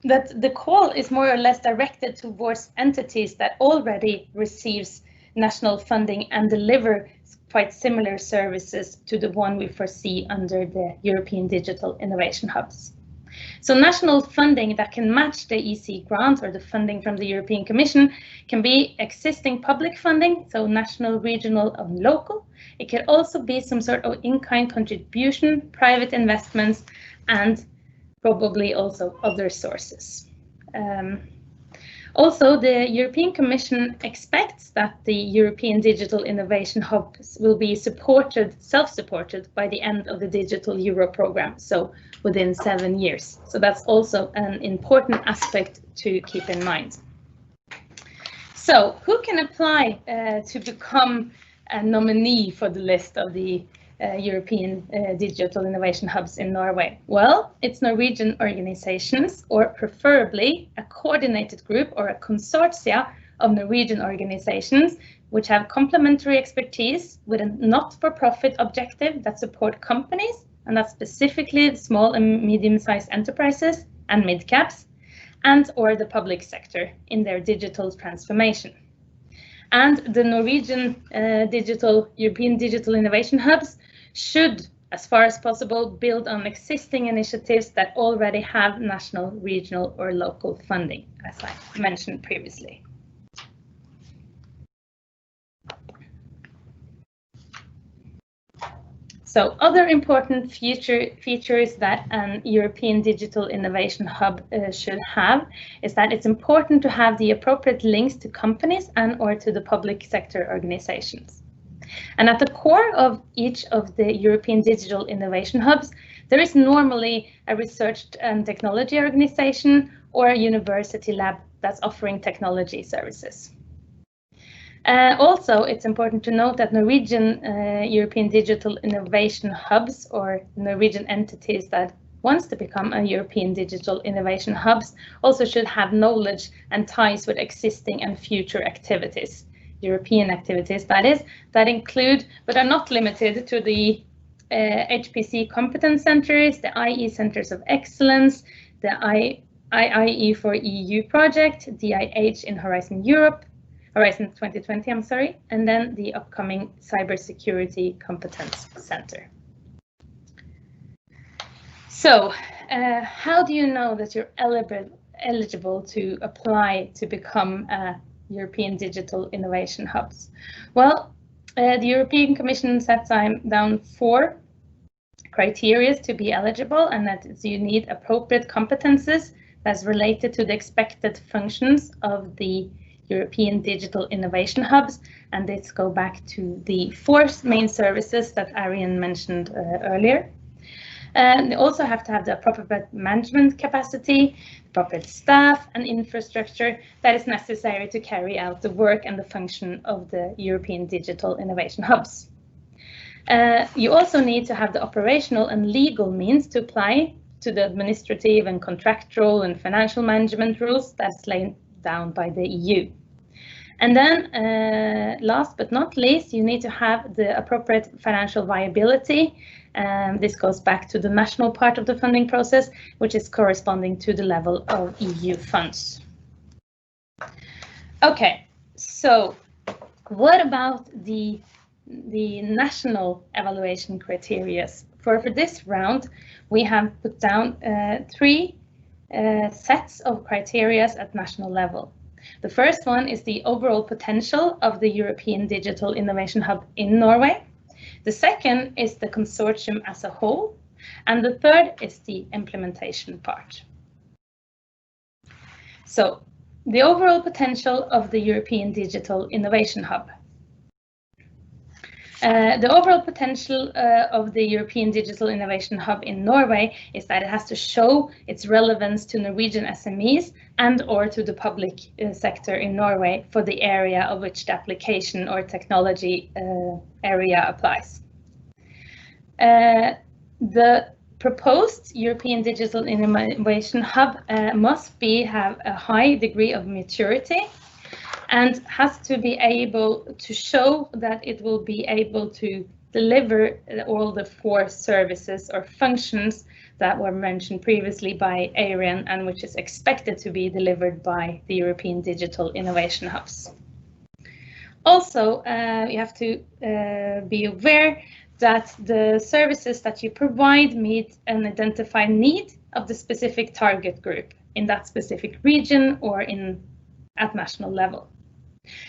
the call is more or less directed towards entities that already receives national funding and deliver quite similar services to the one we foresee under the European Digital Innovation Hubs. So national funding that can match the EC grant or the funding from the European Commission can be existing public funding, so national, regional and local. It can also be some sort of in-kind contribution, private investments and probably also other sources. Also, the European Commission expects that the European Digital Innovation Hubs will be self-supported by the end of the Digital Euro program, so within 7 years. So that's also an important aspect to keep in mind. So who can apply to become a nominee for the list of the European Digital Innovation Hubs in Norway? Well, it's Norwegian organizations, or preferably a coordinated group or a consortia of Norwegian organizations which have complementary expertise with a not-for-profit objective that support companies, and that's specifically small and medium-sized enterprises and mid-caps, and or the public sector in their digital transformation. And the Norwegian European Digital Innovation Hubs should, as far as possible, build on existing initiatives that already have national, regional, or local funding, as I mentioned previously. So other important features that an European Digital Innovation Hub should have is that it's important to have the appropriate links to companies and or to the public sector organizations. And at the core of each of the European Digital Innovation Hubs, there is normally a research and technology organization or a university lab that's offering technology services. Also, it's important to note that Norwegian European Digital Innovation Hubs, or Norwegian entities that wants to become a European Digital Innovation Hubs, also should have knowledge and ties with existing and future activities. European activities, that is, that include, but are not limited to, the HPC competence centers, the IE centers of excellence, the IIE for EU project, DIH in Horizon 2020, I'm sorry, and then the upcoming Cybersecurity Competence Center. So, how do you know that you're eligible to apply to become a European Digital Innovation Hubs? Well, the European Commission sets down 4 criteria to be eligible, and that is you need appropriate competences that's related to the expected functions of the European Digital Innovation Hubs, and this go back to the 4 main services that Arian mentioned earlier. They also have to have the appropriate management capacity, appropriate staff and infrastructure that is necessary to carry out the work and the function of the European Digital Innovation Hubs. You also need to have the operational and legal means to apply to the administrative and contractual and financial management rules that's laid down by the EU. And then, last but not least, you need to have the appropriate financial viability. This goes back to the national part of the funding process, which is corresponding to the level of EU funds. Okay, so what about the national evaluation criteria? For this round, we have put down 3 sets of criteria at national level. The first one is the overall potential of the European Digital Innovation Hub in Norway. The second is the consortium as a whole, and the third is the implementation part. So, the overall potential of the European Digital Innovation Hub. The overall potential of the European Digital Innovation Hub in Norway is that it has to show its relevance to Norwegian SMEs and or to the public sector in Norway for the area of which the application or technology area applies. The proposed European Digital Innovation Hub must have a high degree of maturity and has to be able to show that it will be able to deliver all the 4 services or functions that were mentioned previously by Arian and which is expected to be delivered by the European Digital Innovation Hubs. Also, you have to be aware that the services that you provide meet an identified need of the specific target group in that specific region or at national level.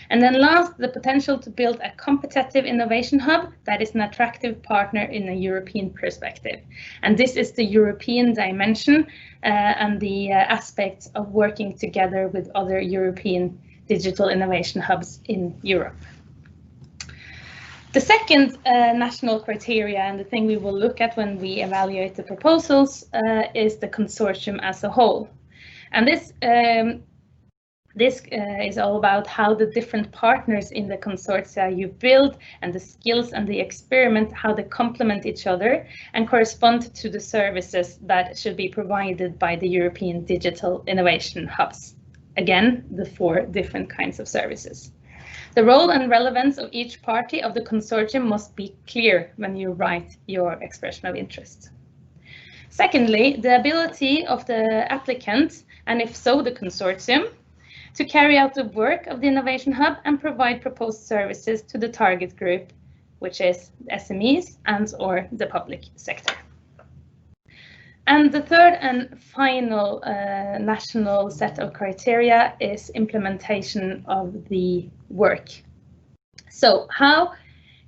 And then last, the potential to build a competitive innovation hub that is an attractive partner in a European perspective. And this is the European dimension and the aspects of working together with other European digital innovation hubs in Europe. The second national criteria, and the thing we will look at when we evaluate the proposals, is the consortium as a whole. And this is all about how the different partners in the consortia you build and the skills and the experiment, how they complement each other and correspond to the services that should be provided by the European digital innovation hubs. Again, the 4 different kinds of services. The role and relevance of each party of the consortium must be clear when you write your expression of interest. Secondly, the ability of the applicant, and if so, the consortium, to carry out the work of the Innovation Hub and provide proposed services to the target group, which is SMEs and/or the public sector. And the third and final national set of criteria is implementation of the work. So how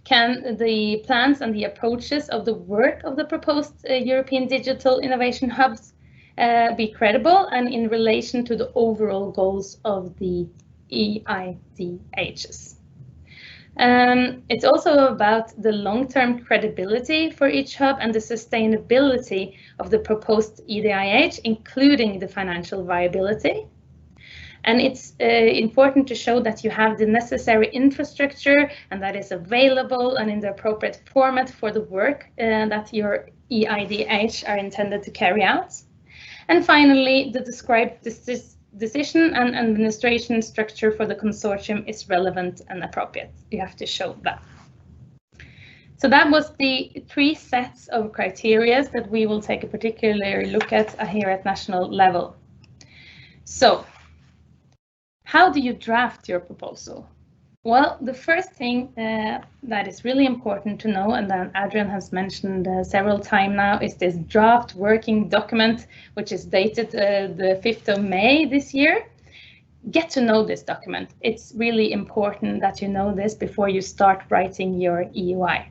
can the plans and the approaches of the work of the proposed European digital innovation hubs be credible and in relation to the overall goals of the EDIH'ers? It's also about the long-term credibility for each hub and the sustainability of the proposed EDIH, including the financial viability. And it's important to show that you have the necessary infrastructure and that is available and in the appropriate format for the work that your EDIH are intended to carry out. And finally, the described decision and administration structure for the consortium is relevant and appropriate. You have to show that. So that was the 3 sets of criteria that we will take a particular look at here at national level. So how do you draft your proposal? Well, the first thing that is really important to know, and that Adrian has mentioned several times now, is this draft working document, which is dated the 5th of May this year. Get to know this document. It's really important that you know this before you start writing your EUI.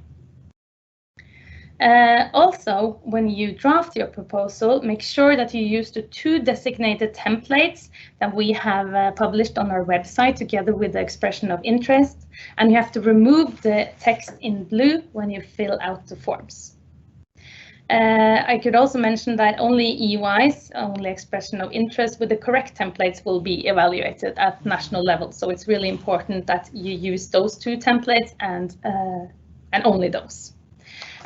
Also, when you draft your proposal, make sure that you use the 2 designated templates that we have published on our website together with the expression of interest, and you have to remove the text in blue when you fill out the forms. I could also mention that only EUIs, only expression of interest with the correct templates, will be evaluated at national level. So it's really important that you use those 2 templates and only those.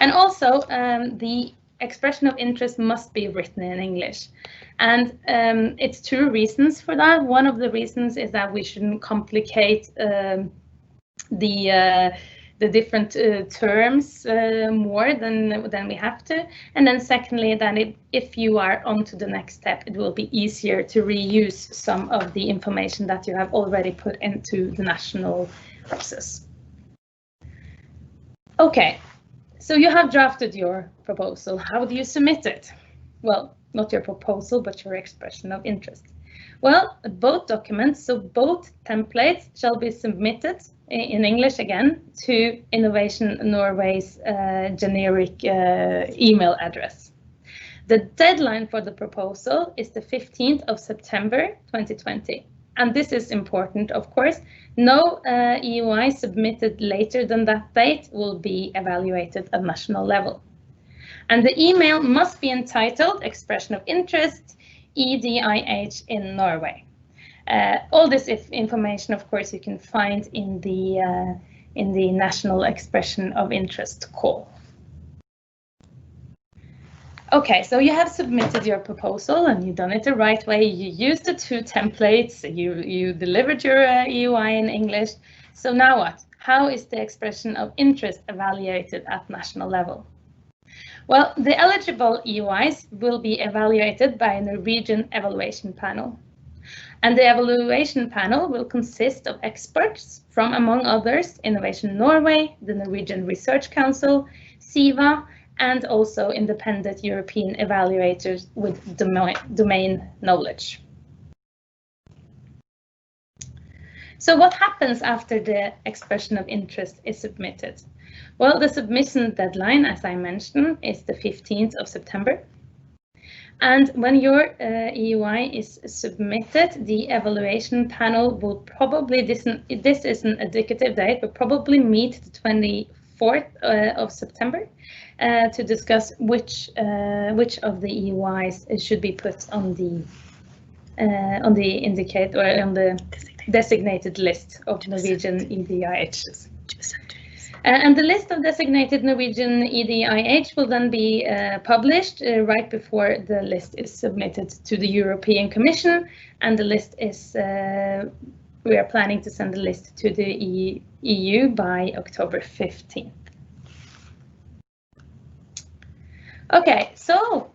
And also, the expression of interest must be written in English. And it's 2 reasons for that. One of the reasons is that we shouldn't complicate the different terms more than we have to. And then secondly, that if you are on to the next step, it will be easier to reuse some of the information that you have already put into the national process. Okay. So you have drafted your proposal. How do you submit it? Well, not your proposal, but your expression of interest. Well, both documents, so both templates shall be submitted in English again to Innovasjon Norway's generic email address. The deadline for the proposal is the 15th of September 2020. And this is important, of course. No EUI submitted later than that date will be evaluated at national level. And the email must be entitled Expression of Interest, EDIH in Norway. All this information, of course, you can find in the National Expression of Interest call. Okay, so you have submitted your proposal and you've done it the right way. You used the 2 templates, you delivered your EUI in English. So now what? How is the expression of interest evaluated at national level? Well, the eligible EUIs will be evaluated by a Norwegian evaluation panel. And the evaluation panel will consist of experts from, among others, Innovasjon Norway, the Norwegian Research Council, SIVA, and also independent European evaluators with domain knowledge. So what happens after the expression of interest is submitted? Well, the submission deadline, as I mentioned, is the 15th of September. And when your EUI is submitted, the evaluation panel will probably, this is an indicative date, but probably meet the 24th of September to discuss which of the EUIs should be put on the designated list of Norwegian EDIH'ers. And the list of designated Norwegian EDIH will then be published right before the list is submitted to the European Commission, and the list is, we are planning to send the list to the EU by October 15th. Okay, so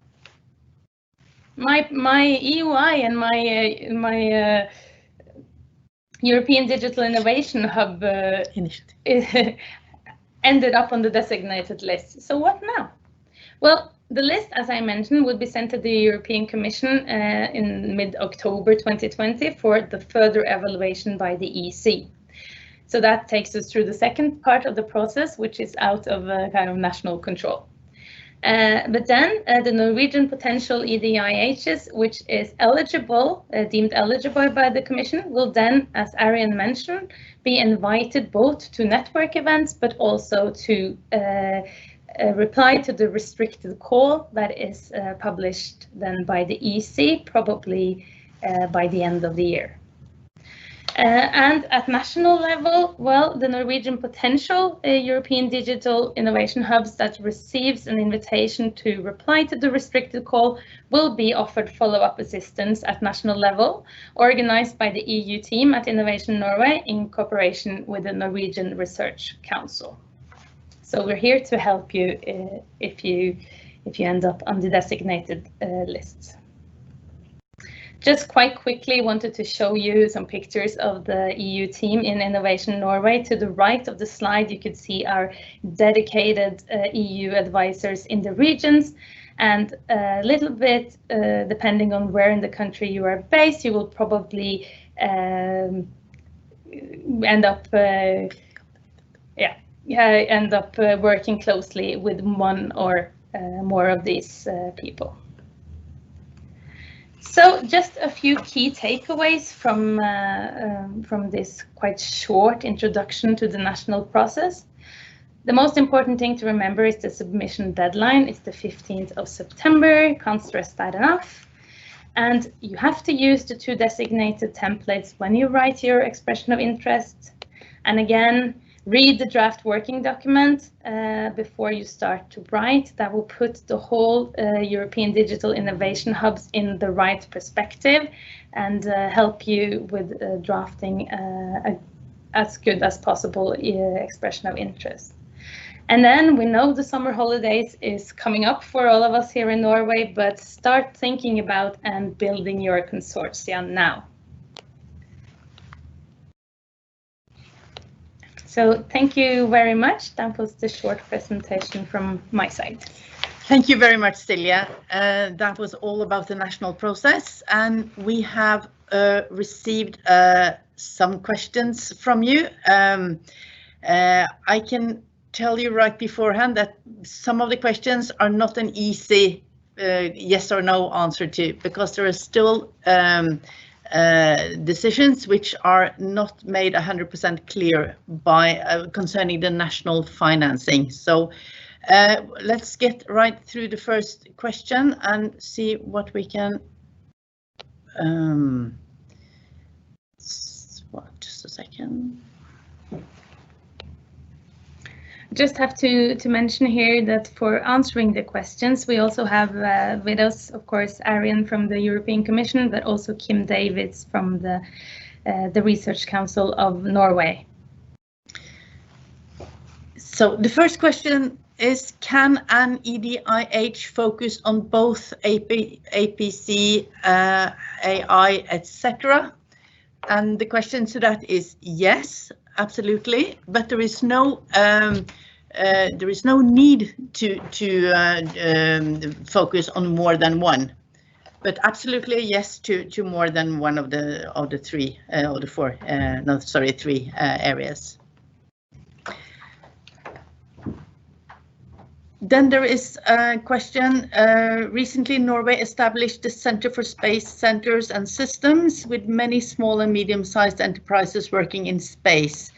my EUI and my European Digital Innovation Hub initiative ended up on the designated list. So what now? Well, the list, as I mentioned, would be sent to the European Commission in mid-October 2020 for the further evaluation by the EC. So that takes us through the second part of the process, which is out of kind of national control. But then the Norwegian potential EDIHs, which is eligible, deemed eligible by the Commission, will then, as Arian mentioned, be invited both to network events, but also to reply to the restricted call that is published then by the EC, probably by the end of the year. And at national level, well, the Norwegian potential European digital innovation hubs that receives an invitation to reply to the restricted call will be offered follow-up assistance at national level, organized by the EU team at Innovasjon Norge in cooperation with the Norwegian Research Council. So we're here to help you if you end up on the designated list. Just quite quickly wanted to show you some pictures of the EU team in Innovasjon Norway. To the right of the slide, you could see our dedicated EU advisors in the regions, and a little bit, depending on where in the country you are based, you will probably end up working closely with one or more of these people. So just a few key takeaways from this quite short introduction to the national process. The most important thing to remember is the submission deadline. It's the 15th of September, can't stress that enough. And you have to use the 2 designated templates when you write your expression of interest. And again, read the draft working document before you start to write. That will put the whole European digital innovation hubs in the right perspective and help you with drafting as good as possible expression of interest. And then we know the summer holidays is coming up for all of us here in Norway, but start thinking about and building your consortia now. So thank you very much. That was the short presentation from my side. Thank you very much, Silje. That was all about the national process, and we have received some questions from you. I can tell you right beforehand that some of the questions are not an easy yes or no answer to, because there are still decisions which are not made 100% clear by concerning the national financing. So let's get right through the first question and see what we can. Just a second. Just have to mention here that for answering the questions, we also have with us, of course, Arian from the European Commission, but also Kim Davids from the Research Council of Norway. So the first question is, can an EDIH focus on both APC, AI, etc.? And the question to that is yes, absolutely, but there is no need to focus on more than one. but absolutely yes to more than one of the three or the four. No, sorry, three areas. Then there is a question. Recently, Norway established the Center for Space Centers and Systems with many small and medium-sized enterprises working in space.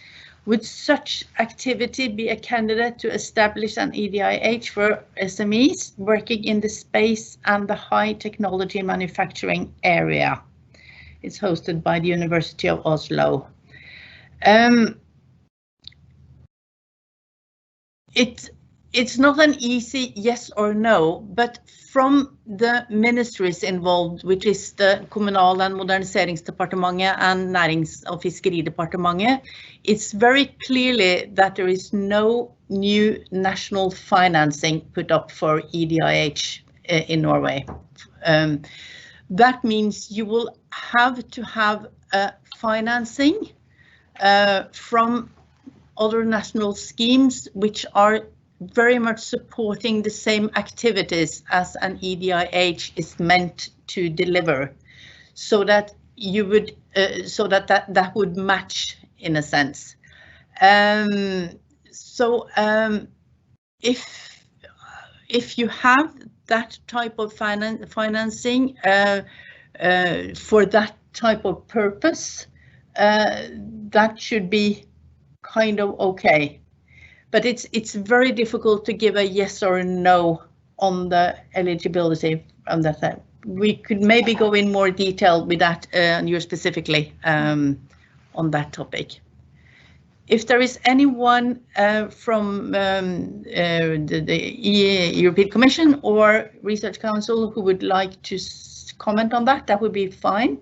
Would such activity be a candidate to establish an EDIH for SMEs working in the space and the high technology manufacturing area? It's hosted by the University of Oslo. It's not an easy yes or no, but from the ministries involved, which is the Kommunal and moderniseringsdepartementet and Nærings- og fiskeridepartementet, it's very clearly that there is no new national financing put up for EDIH in Norway. That means you will have to have financing from other national schemes which are very much supporting the same activities as an EDIH is meant to deliver, so that you would that would match in a sense. If you have that type of financing for that type of purpose, that should be kind of okay. But it's very difficult to give a yes or a no on the eligibility on that side. We could maybe go in more detail with that you specifically on that topic. If there is anyone from the European Commission or Research Council who would like to comment on that, that would be fine.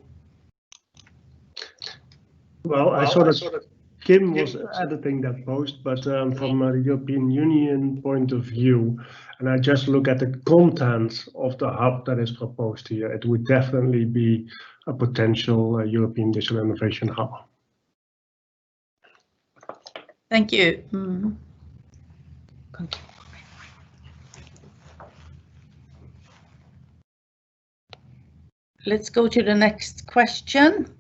Well, I saw that Kim was editing that post, but from a European Union point of view, and I just look at the content of the hub that is proposed here, it would definitely be a potential European digital innovation hub. Thank you. Let's go to the next question.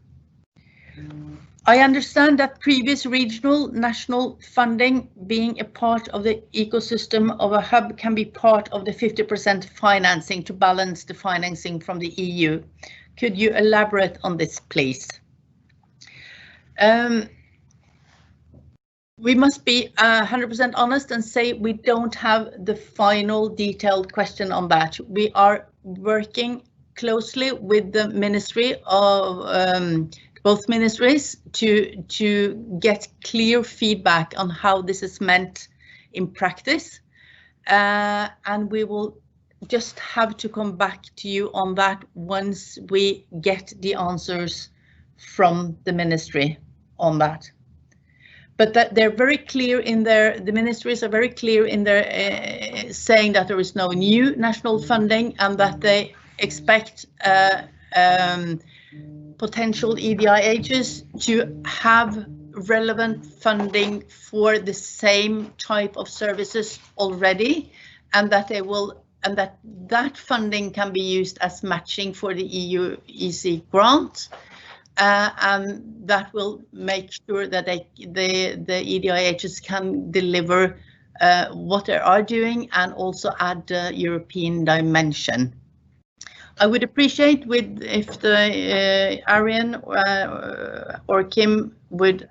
I understand that previous regional national funding being a part of the ecosystem of a hub can be part of the 50% financing to balance the financing from the EU. Could you elaborate on this, please? We must be 100% honest and say we don't have the final detailed question on that. We are working closely with the Ministry of both ministries to get clear feedback on how this is meant in practice, and we will just have to come back to you on that once we get the answers from the ministry on that. But that they're very clear in their, the ministries are very clear in their saying that there is no new national funding and that they expect potential EDIHs to have relevant funding for the same type of services already, and that they will, and that funding can be used as matching for the EU EC grant, and that will make sure that the EDIHs can deliver what they are doing and also add the European dimension. I would appreciate if the Arian or Kim would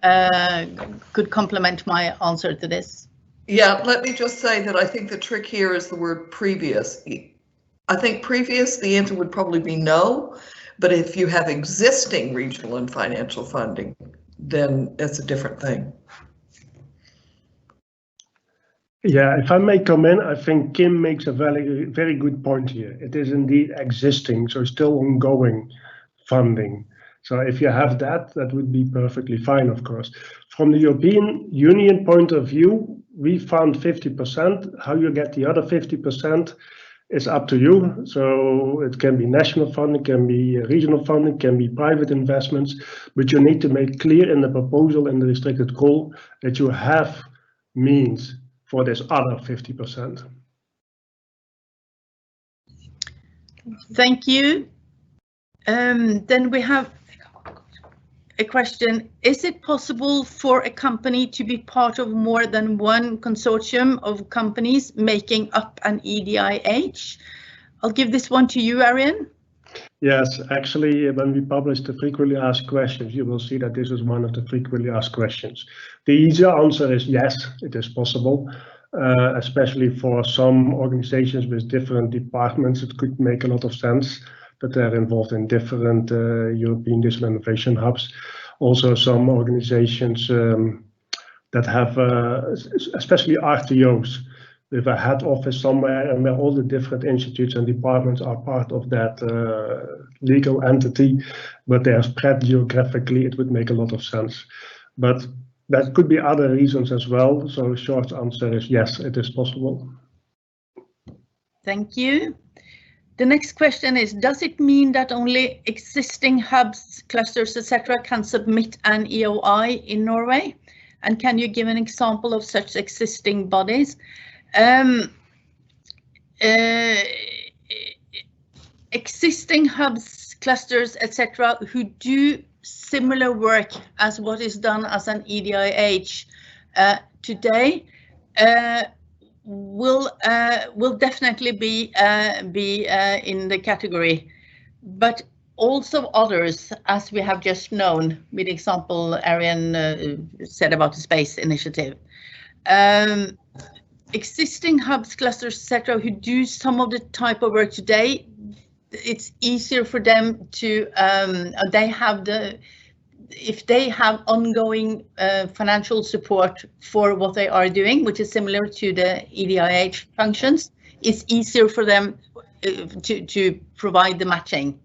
could complement my answer to this. Yeah, let me just say that I think the trick here is the word previous. I think previous, the answer would probably be no, but if you have existing regional and financial funding, then it's a different thing. Yeah, if I may come in, I think Kim makes a very good point here. It is indeed existing, so still ongoing funding. So if you have that, that would be perfectly fine, of course. From the European Union point of view, we fund 50%. How you get the other 50% is up to you. So it can be national funding, can be regional funding, can be private investments, but you need to make clear in the proposal in the restricted call that you have means for this other 50%. Thank you. Then we have a question. Is it possible for a company to be part of more than one consortium of companies making up an EDIH? I'll give this one to you, Arian. Yes, actually, when we publish the frequently asked questions, you will see that this is one of the frequently asked questions. The easy answer is yes, it is possible, especially for some organizations with different departments. It could make a lot of sense that they're involved in different European digital innovation hubs. Also, some organizations that have, especially RTOs, with a head office somewhere and where all the different institutes and departments are part of that legal entity, but they are spread geographically, it would make a lot of sense. But there could be other reasons as well. So short answer is yes, it is possible. Thank you. The next question is, does it mean that only existing hubs, clusters, etc. can submit an EOI in Norway? And can you give an example of such existing bodies? Existing hubs, clusters, etc. who do similar work as what is done as an EDIH today will definitely be in the category, but also others, as we have just known with the example Arian said about the space initiative. Existing hubs, clusters, etc. who do some of the type of work today, it's easier for them to, if they have ongoing financial support for what they are doing, which is similar to the EDIH functions, it's easier for them to provide the matching.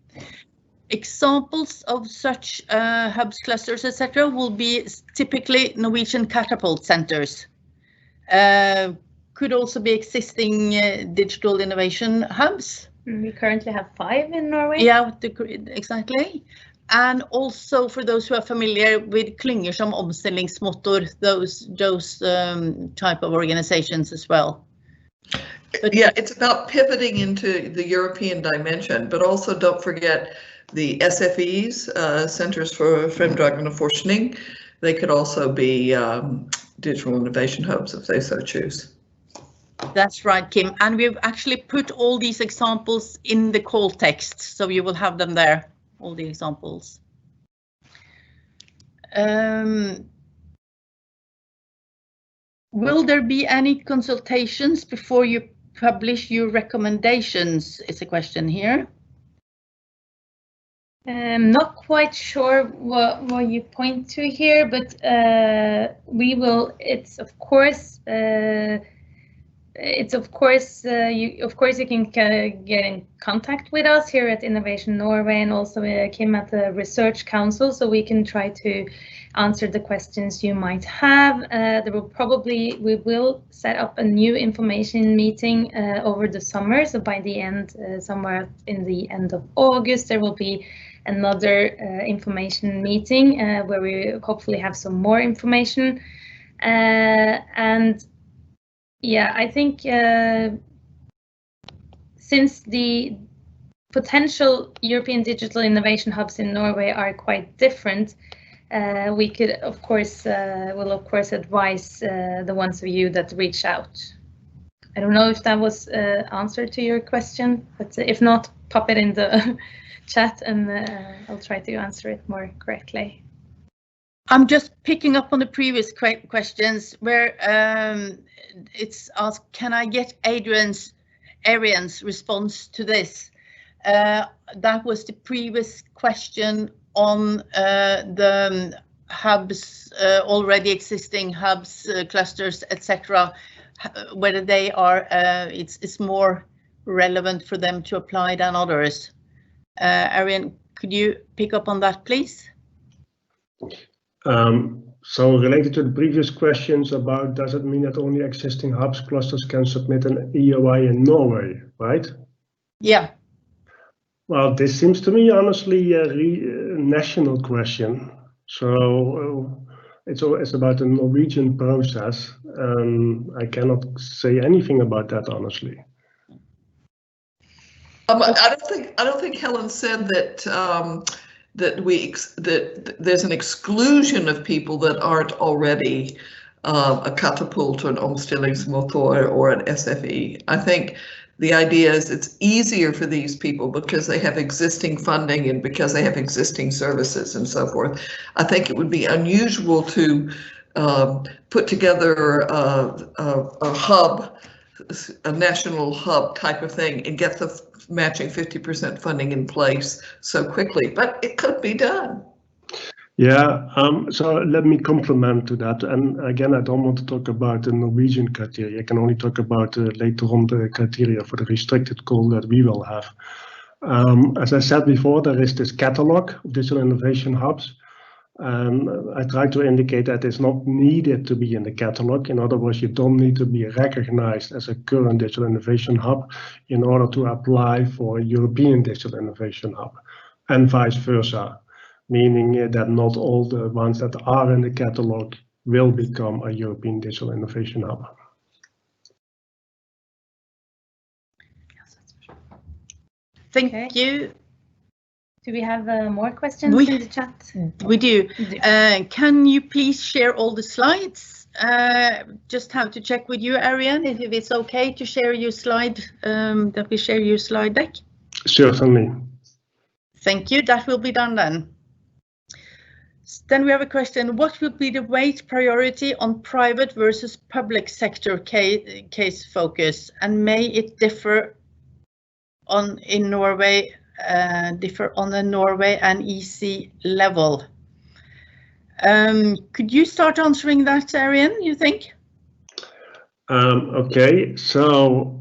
Examples of such hubs, clusters, etc. will be typically Norwegian catapult centers. Could also be existing digital innovation hubs. We currently have 5 in Norway. Yeah, exactly. And also for those who are familiar with klynger som omstillingsmotor, those type of organizations as well. But yeah, it's about pivoting into the European dimension, but also don't forget the SFEs, Centers for Fremdragende Forskning. They could also be digital innovation hubs if they so choose. That's right, Kim. And we've actually put all these examples in the call text, so you will have them there, all the examples. Will there be any consultations before you publish your recommendations, is a question here. I'm not quite sure what you point to here, but we will. It's of course. You can get in contact with us here at Innovasjon Norway and also Kim at the Research Council, so we can try to answer the questions you might have. We will set up a new information meeting over the summer, so by the end, somewhere in the end of August, there will be another information meeting where we hopefully have some more information. And yeah, I think since the potential European digital innovation hubs in Norway are quite different, we could, of course, will of course advise the ones of you that reach out. I don't know if that was answer to your question, but if not, pop it in the chat and I'll try to answer it more correctly. I'm just picking up on the previous questions where it's asked, can I get Arian's response to this? That was the previous question on the hubs, already existing hubs, clusters, etc. Whether they are, it's more relevant for them to apply than others. Arian, could you pick up on that, please? So related to the previous questions about, does it mean that only existing hubs, clusters can submit an EOI in Norway, right? Yeah. Well, this seems to me honestly a national question. So it's about the Norwegian process. I cannot say anything about that honestly. I don't think Helen said that that there's an exclusion of people that aren't already a catapult or an omstillingsmotor or an SFE. I think the idea is it's easier for these people because they have existing funding and because they have existing services and so forth. I think it would be unusual to put together a hub, a national hub type of thing, and get the matching 50% funding in place so quickly, but it could be done. Yeah, so let me complement to that. And again, I don't want to talk about the Norwegian criteria. I can only talk about later on the criteria for the restricted call that we will have. As I said before, there is this catalog of digital innovation hubs. I try to indicate that it's not needed to be in the catalog. In other words, you don't need to be recognized as a current digital innovation hub in order to apply for a European digital innovation hub, and vice versa, meaning that not all the ones that are in the catalog will become a European digital innovation hub. Thank you. Do we have more questions in the chat? We do. Can you please share all the slides? Just have to check with you, Arian, if it's okay to share your slide, that we share your slide deck. Certainly. Thank you. That will be done then. Then we have a question. What will be the weight priority on private versus public sector case focus, and may it differ in Norway? Differ on the Norway and EC level. Could you start answering that, Arian, you think? Okay, so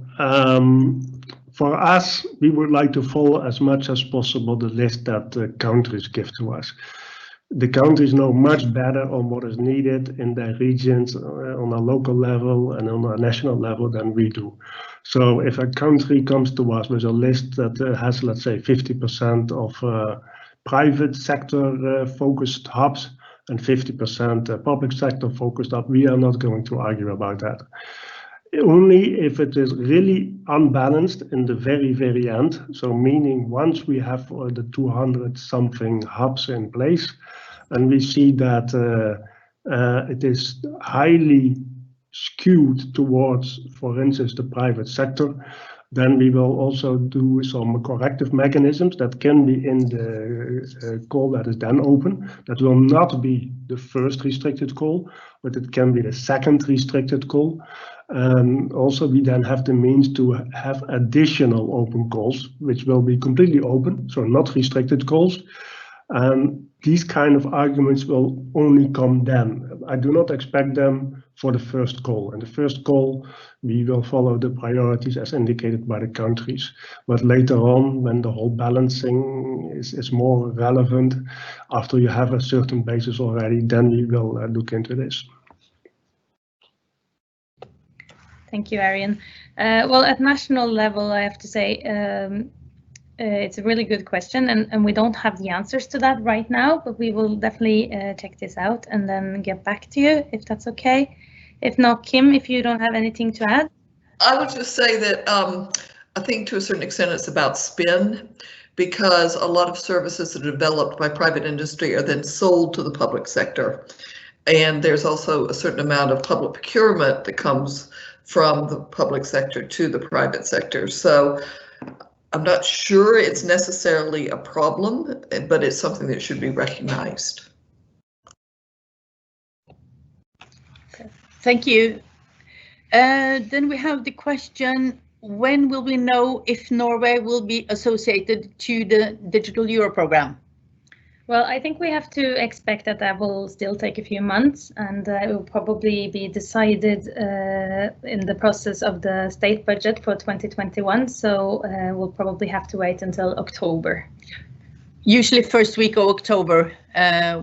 for us, we would like to follow as much as possible the list that the countries give to us. The countries know much better on what is needed in their regions on a local level and on a national level than we do. So if a country comes to us with a list that has, let's say, 50% of private sector focused hubs and 50% public sector focused hubs, we are not going to argue about that. Only if it is really unbalanced in the very, very end. So meaning once we have the 200 something hubs in place, and we see that it is highly skewed towards, for instance, the private sector, then we will also do some corrective mechanisms that can be in the call that is then open. That will not be the first restricted call, but it can be the second restricted call. Also, we then have the means to have additional open calls, which will be completely open, so not restricted calls. These kind of arguments will only come then. I do not expect them for the first call. In the first call, we will follow the priorities as indicated by the countries. But later on, when the whole balancing is more relevant, after you have a certain basis already, then we will look into this. Thank you, Arian. Well, at national level, I have to say, it's a really good question, and we don't have the answers to that right now, but we will definitely check this out and then get back to you if that's okay. If not, Kim, if you don't have anything to add. I would just say that I think to a certain extent it's about spin, because a lot of services that are developed by private industry are then sold to the public sector. And there's also a certain amount of public procurement that comes from the public sector to the private sector. So I'm not sure it's necessarily a problem, but it's something that should be recognized. Thank you. Then we have the question, when will we know if Norway will be associated to the Digital Euro program? Well, I think we have to expect that that will still take a few months, and it will probably be decided in the process of the state budget for 2021. So we'll probably have to wait until October. Usually first week of October,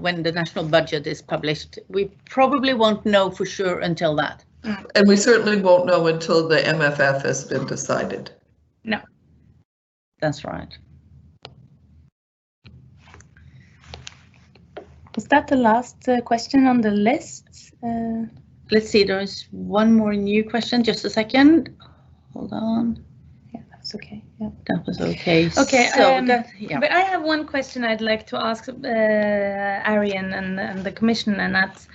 when the national budget is published. We probably won't know for sure until that. And we certainly won't know until the MFF has been decided. No. That's right. Was that the last question on the list? Let's see, there is one more new question. Just a second. Hold on. Yeah, that's was okay. Yeah. That was okay. Okay. So yeah. But I have one question I'd like to ask Arian and the Commission, and that's,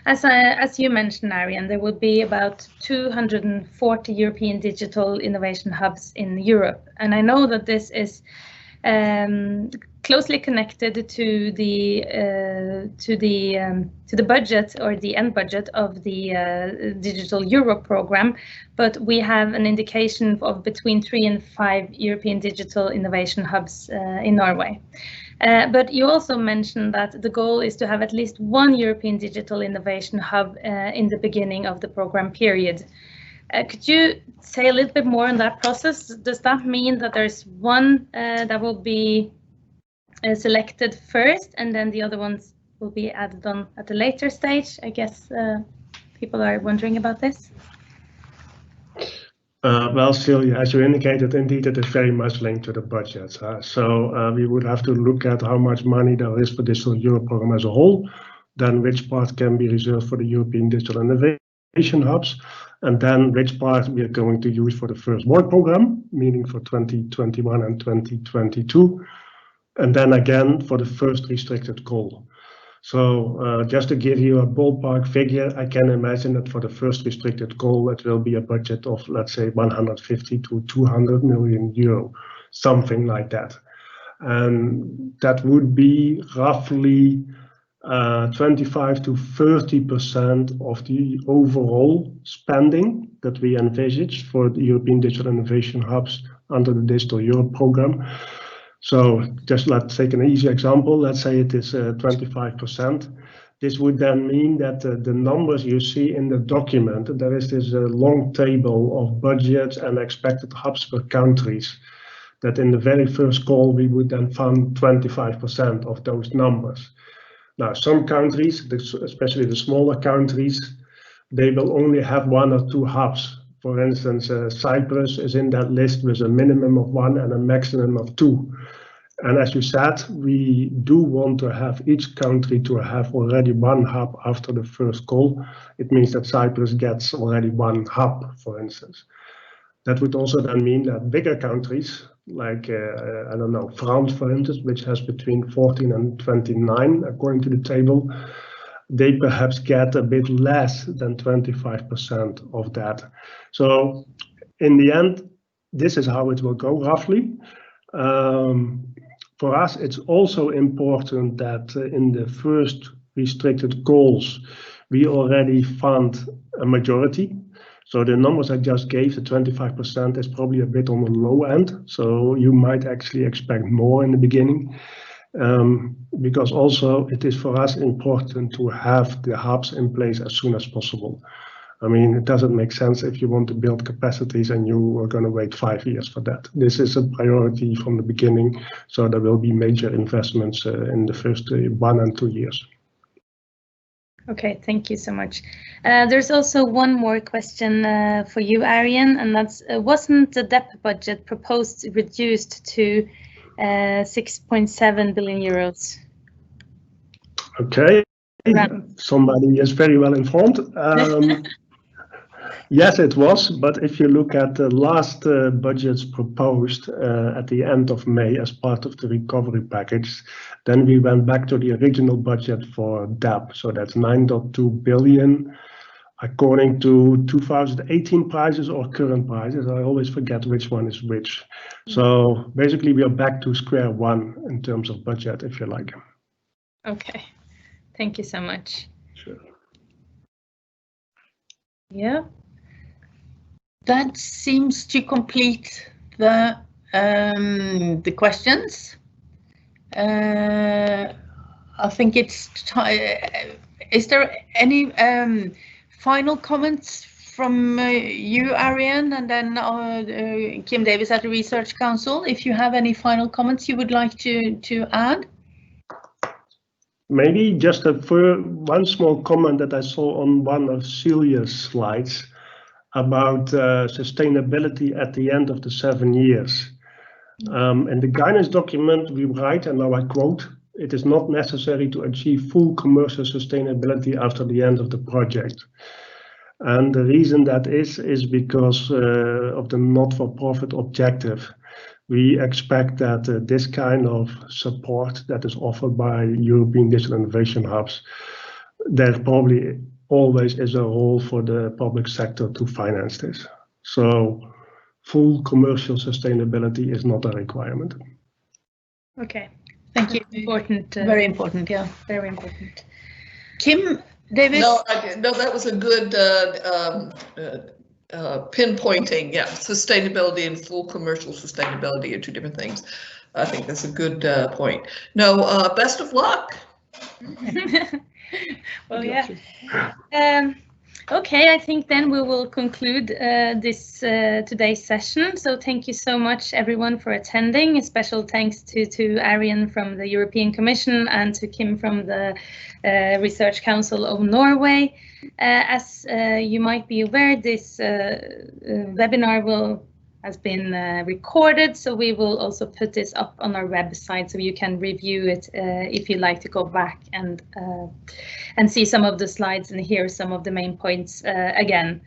as you mentioned, Arian, there will be about 240 European digital innovation hubs in Europe, and I know that this is closely connected to the budget, or the end budget of the Digital Europe program, but we have an indication of between 3 and 5 European digital innovation hubs in Norway. But you also mentioned that the goal is to have at least 1 European digital innovation hub in the beginning of the program period. Could you say a little bit more on that process? Does that mean that there's one that will be selected first, and then the other ones will be added on at a later stage? I guess people are wondering about this. Well, Celia, as you indicated, indeed, it is very much linked to the budget. So we would have to look at how much money there is for Digital Europe program as a whole, then which part can be reserved for the European Digital Innovation Hubs, and then which part we are going to use for the first work program, meaning for 2021 and 2022, and then again for the first restricted goal. So just to give you a ballpark figure, I can imagine that for the first restricted goal, it will be a budget of, let's say, 150 to 200 million euro, something like that. And that would be roughly 25 to 30% of the overall spending that we envisage for the European Digital Innovation Hubs under the Digital Europe program. So just let's take an easy example. Let's say it is 25%. This would then mean that the numbers you see in the document, there is this long table of budgets and expected hubs per countries, that in the very first call we would then fund 25% of those numbers. Now, some countries, especially the smaller countries, they will only have 1 or 2 hubs. For instance, Cyprus is in that list with a minimum of 1 and a maximum of 2. And as you said, we do want to have each country to have already 1 hub after the first call. It means that Cyprus gets already 1 hub, for instance. That would also then mean that bigger countries, like, I don't know, France, for instance, which has between 14 and 29, according to the table, they perhaps get a bit less than 25% of that. So in the end, this is how it will go roughly. For us, it's also important that in the first restricted goals, we already fund a majority. So the numbers I just gave, the 25%, is probably a bit on the low end. So you might actually expect more in the beginning. Because also it is for us important to have the hubs in place as soon as possible. I mean, it doesn't make sense if you want to build capacities and you are going to wait 5 years for that. This is a priority from the beginning, so there will be major investments in the first 1 and 2 years. Okay, thank you so much. There's also one more question for you, Arian, and that's, wasn't the DEP budget proposed reduced to 6.7 billion euros? Okay, somebody is very well informed. Yes, it was, but if you look at the last budgets proposed at the end of May as part of the recovery package, then we went back to the original budget for DEP, so that's 9.2 billion. According to 2018 prices or current prices, I always forget which one is which. So basically we are back to square one in terms of budget, if you like. Okay, thank you so much. Sure. Yeah. That seems to complete the questions. I think it's time. Is there any final comments from you, Arian, and then Kim Davis at the Research Council? If you have any final comments you would like to add? Maybe just one small comment that I saw on one of Celia's slides about sustainability at the end of the 7 years. In the guidance document we write, and now I quote, "It is not necessary to achieve full commercial sustainability after the end of the project." And the reason that is because of the not-for-profit objective. We expect that this kind of support that is offered by European Digital Innovation Hubs, there probably always is a role for the public sector to finance this. So full commercial sustainability is not a requirement. Okay, Thank you. important. Very important, yeah. Very important. Kim, David? No, that was a good pinpointing. Yeah, sustainability and full commercial sustainability are two different things. I think that's a good point. No, best of luck. Well, yeah. Okay, I think then we will conclude this today's session. So thank you so much, everyone, for attending. A special thanks to Arian from the European Commission and to Kim from the Research Council of Norway. As you might be aware, this webinar has been recorded, so we will also put this up on our website so you can review it if you like to go back and see some of the slides and hear some of the main points again.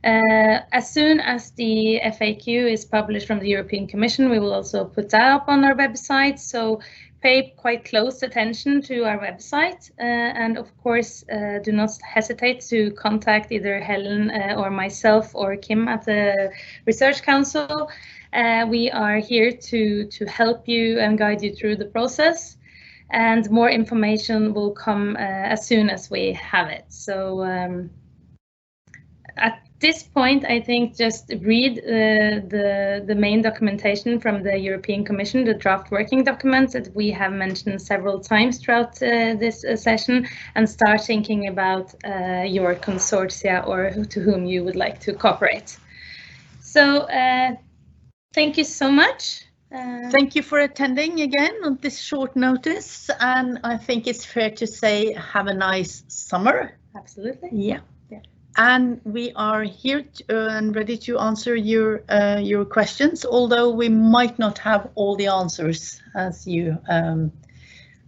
As soon as the FAQ is published from the European Commission, we will also put that up on our website, so pay quite close attention to our website, and of course do not hesitate to contact either Helen or myself or Kim at the Research Council. We are here to help you and guide you through the process, and more information will come as soon as we have it. So at this point, I think just read the main documentation from the European Commission, the draft working document that we have mentioned several times throughout this session, and start thinking about your consortia or to whom you would like to cooperate. So thank you so much. Thank you for attending again on this short notice, and I think it's fair to say have a nice summer. Absolutely. Yeah. And we are here and ready to answer your questions, although we might not have all the answers, as you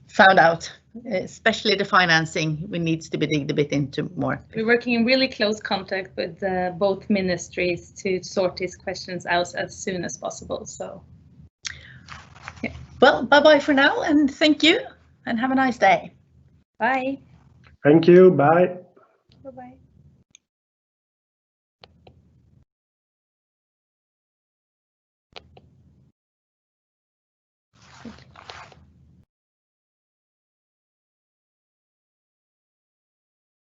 found out, especially the financing. We need to be digged a bit into more. We're working in really close contact with both ministries to sort these questions out as soon as possible. So, yeah. Well, bye-bye for now, and thank you, and have a nice day. Bye. Thank you. Bye. Bye-bye.